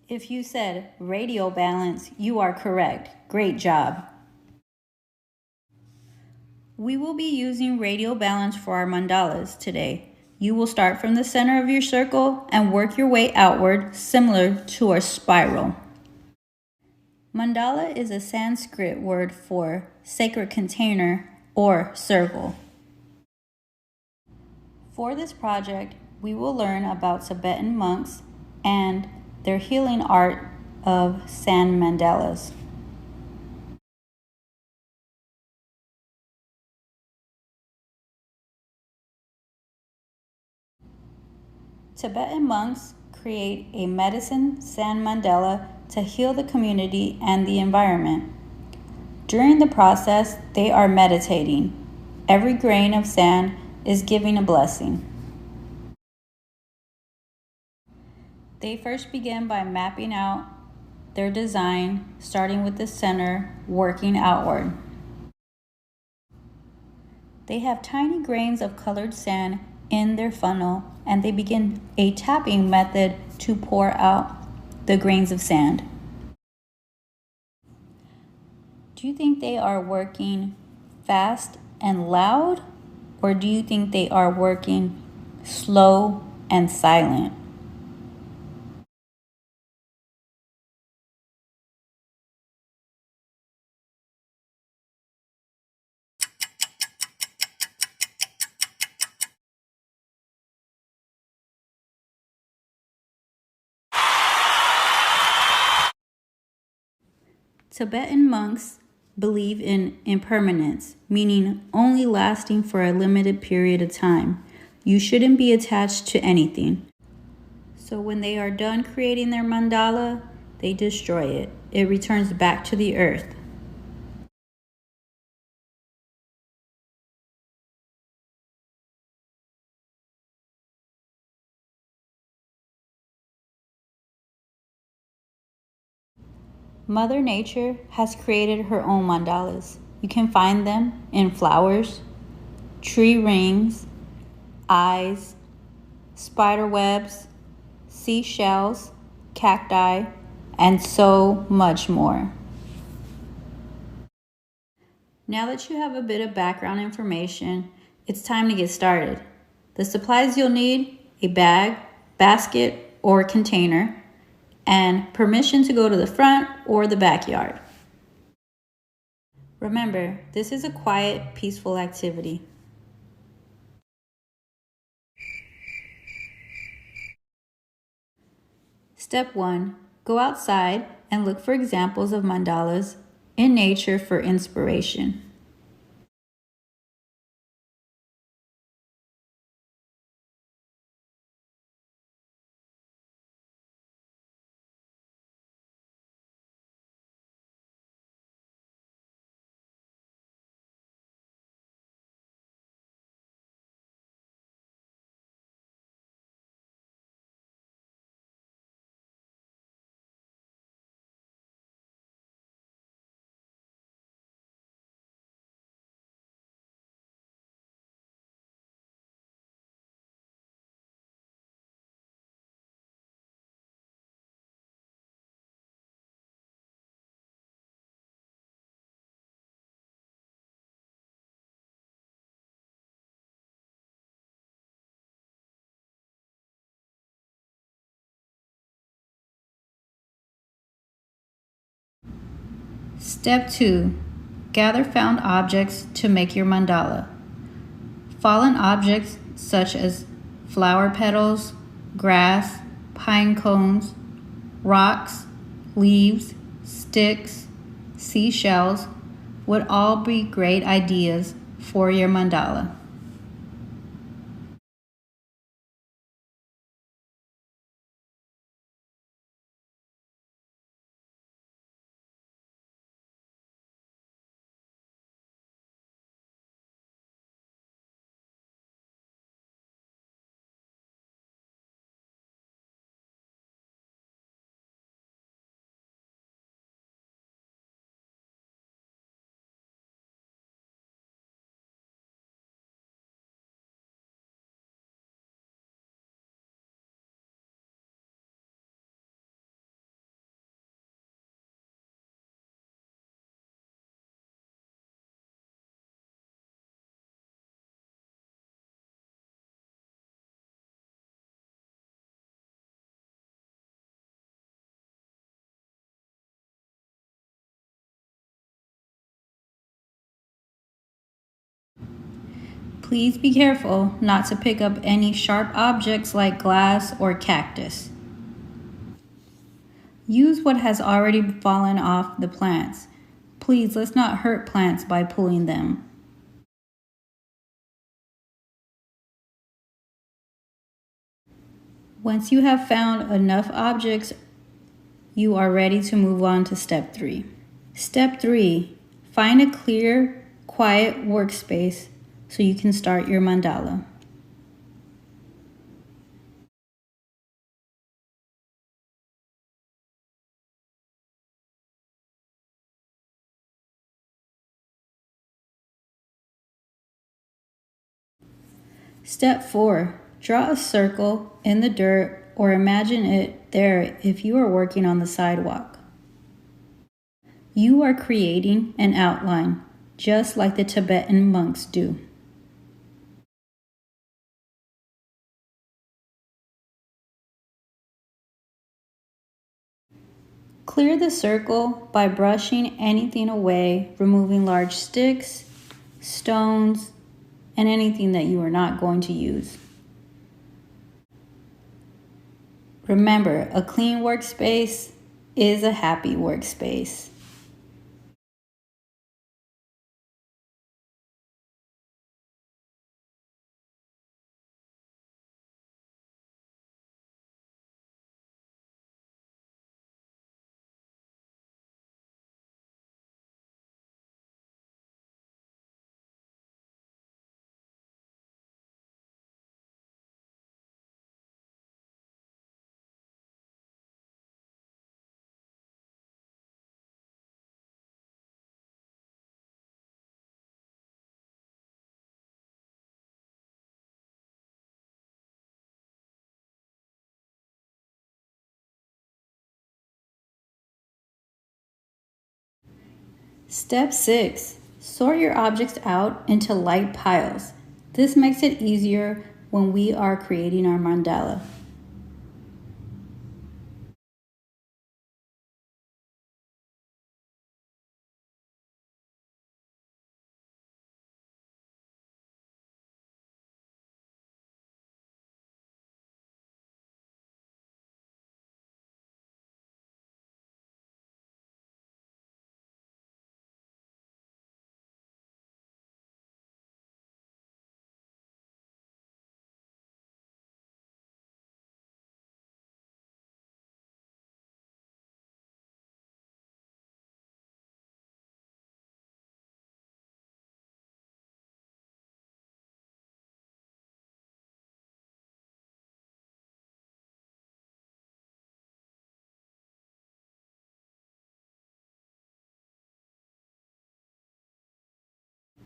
If you said radial balance, you are correct. Great job. We will be using radial balance for our mandalas today. You will start from the center of your circle and work your way outward, similar to a spiral. Mandala is a Sanskrit word for sacred container or circle. For this project, we will learn about Tibetan monks and their healing art of sand mandalas. Tibetan monks create a medicine sand mandala to heal the community and the environment. During the process, they are meditating. Every grain of sand is giving a blessing. They first begin by mapping out their design, starting with the center, working outward. They have tiny grains of colored sand in their funnel, and they begin a tapping method to pour out the grains of sand. Do you think they are working fast and loud, or do you think they are working slow and silent? Tibetan monks believe in impermanence, meaning only lasting for a limited period of time. You shouldn't be attached to anything. So when they are done creating their mandala, they destroy it. It returns back to the earth. Mother Nature has created her own mandalas. You can find them in flowers, tree rings, eyes, spider webs, seashells, cacti, and so much more. Now that you have a bit of background information, it's time to get started. The supplies you'll need: a bag, basket, or container, and permission to go to the front or the backyard. Remember, this is a quiet, peaceful activity. Step 1. Go outside and look for examples of mandalas in nature for inspiration. Step 2. Gather found objects to make your mandala. Fallen objects such as flower petals, grass, pine cones, rocks, leaves, sticks, seashells would all be great ideas for your mandala. Please be careful not to pick up any sharp objects like glass or cactus. Use what has already fallen off the plants. Please, let's not hurt plants by pulling them. Once you have found enough objects, you are ready to move on to step 3. Step 3, find a clear, quiet workspace so you can start your mandala. Step 4. Draw a circle in the dirt or imagine it there if you are working on the sidewalk. You are creating an outline, just like the Tibetan monks do. Clear the circle by brushing anything away, removing large sticks, stones, and anything that you are not going to use. Remember, a clean workspace is a happy workspace. Step 6. Sort your objects out into light piles. This makes it easier when we are creating our mandala.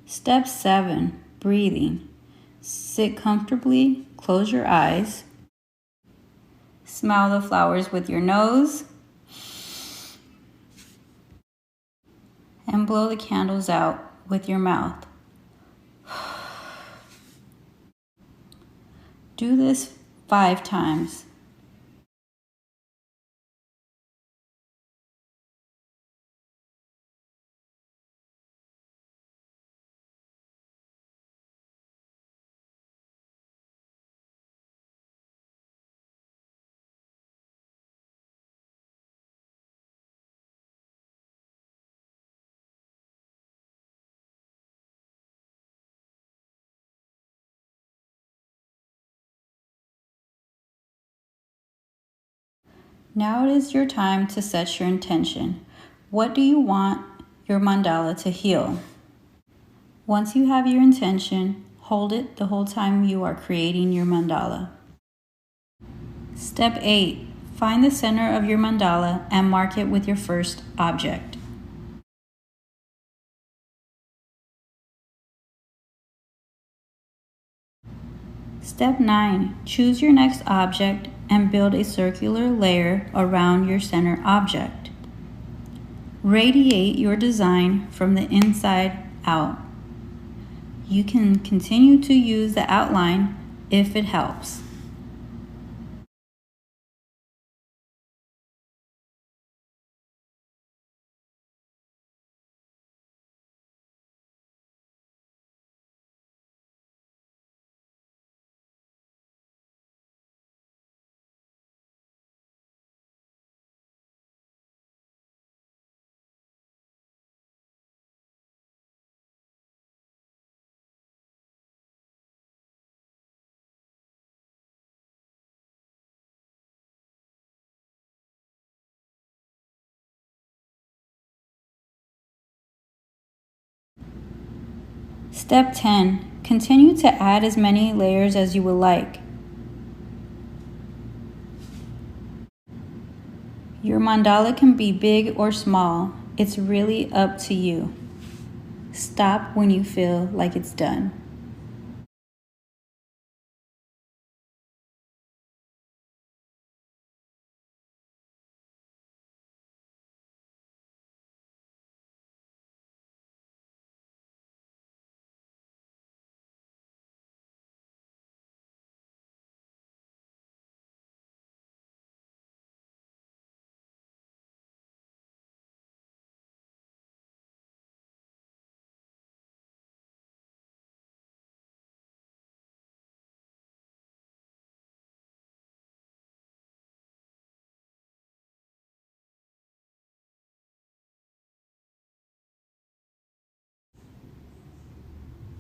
Step 7. Breathing. Sit comfortably, close your eyes. Smell the flowers with your nose. And blow the candles out with your mouth. Do this 5 times. Now it is your time to set your intention. What do you want your mandala to heal? Once you have your intention, hold it the whole time you are creating your mandala. Step 8. Find the center of your mandala and mark it with your first object. Step 9. Choose your next object and build a circular layer around your center object. Radiate your design from the inside out. You can continue to use the outline if it helps. Step 10. Continue to add as many layers as you would like. Your mandala can be big or small. It's really up to you. Stop when you feel like it's done.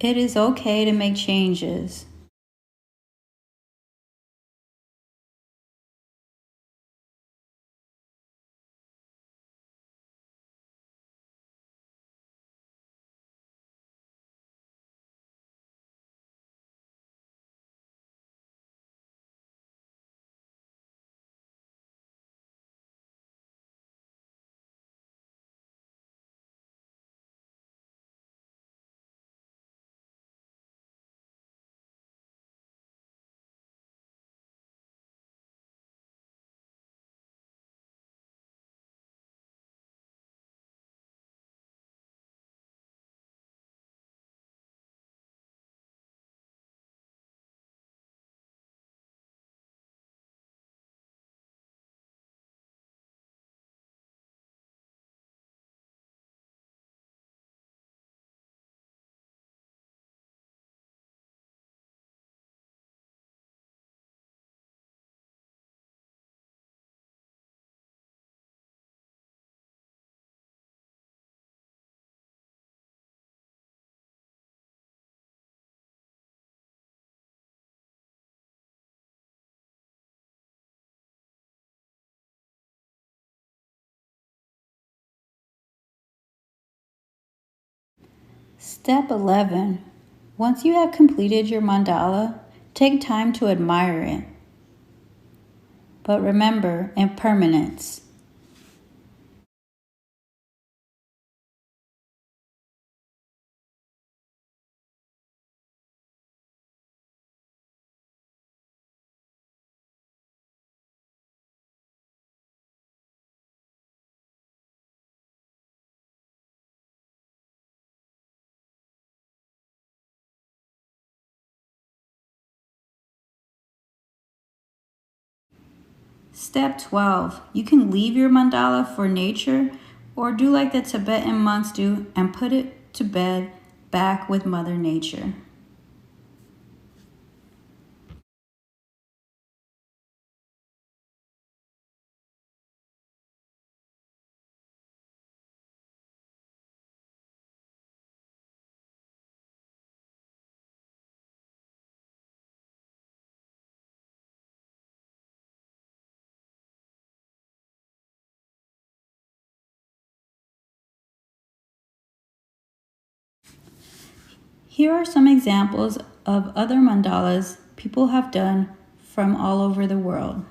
It is okay to make changes. Step 11. Once you have completed your mandala, take time to admire it. But remember, impermanence. Step 12. You can leave your mandala for nature or do like the Tibetan monks do and put it to bed back with Mother Nature. Here are some examples of other mandalas people have done from all over the world.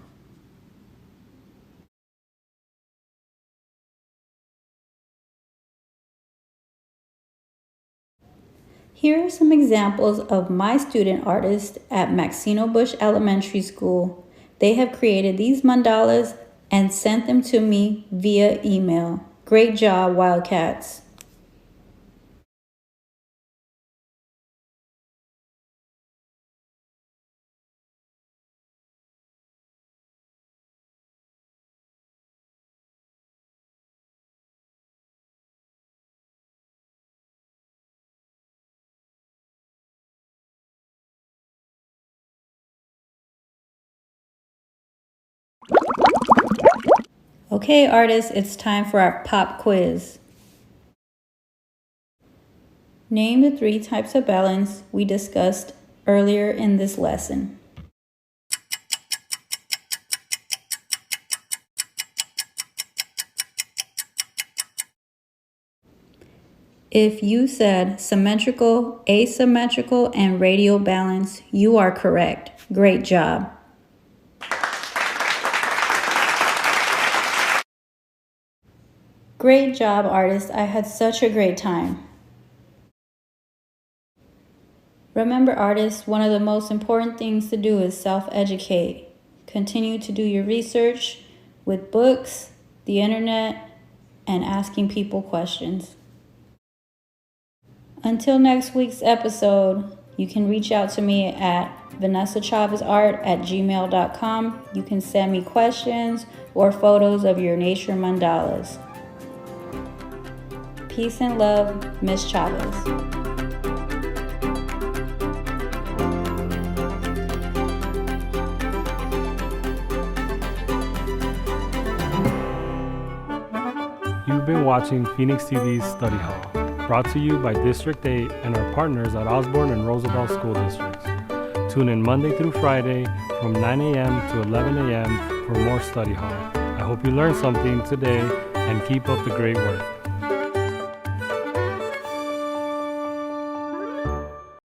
Here are some examples of my student artists at Maxino Bush Elementary School. They have created these mandalas and sent them to me via email. Great job, Wildcats. Okay, artists, it's time for our pop quiz. Name the 3 types of balance we discussed earlier in this lesson. If you said symmetrical, asymmetrical, and radial balance, you are correct. Great job. Great job, artists. I had such a great time. Remember, artists, one of the most important things to do is self-educate. Continue to do your research with books, the internet, and asking people questions. Until next week's episode, you can reach out to me at vanessachavezart@gmail.com. You can send me questions or photos of your nature mandalas. Peace and love, Miss Chavez. You've been watching Phoenix TV's Study Hall, brought to you by District 8 and our partners at Osborne and Roosevelt School Districts. Tune in Monday through Friday from 9 a.m. to 11 a.m. for more Study Hall. I hope you learned something today and keep up the great work.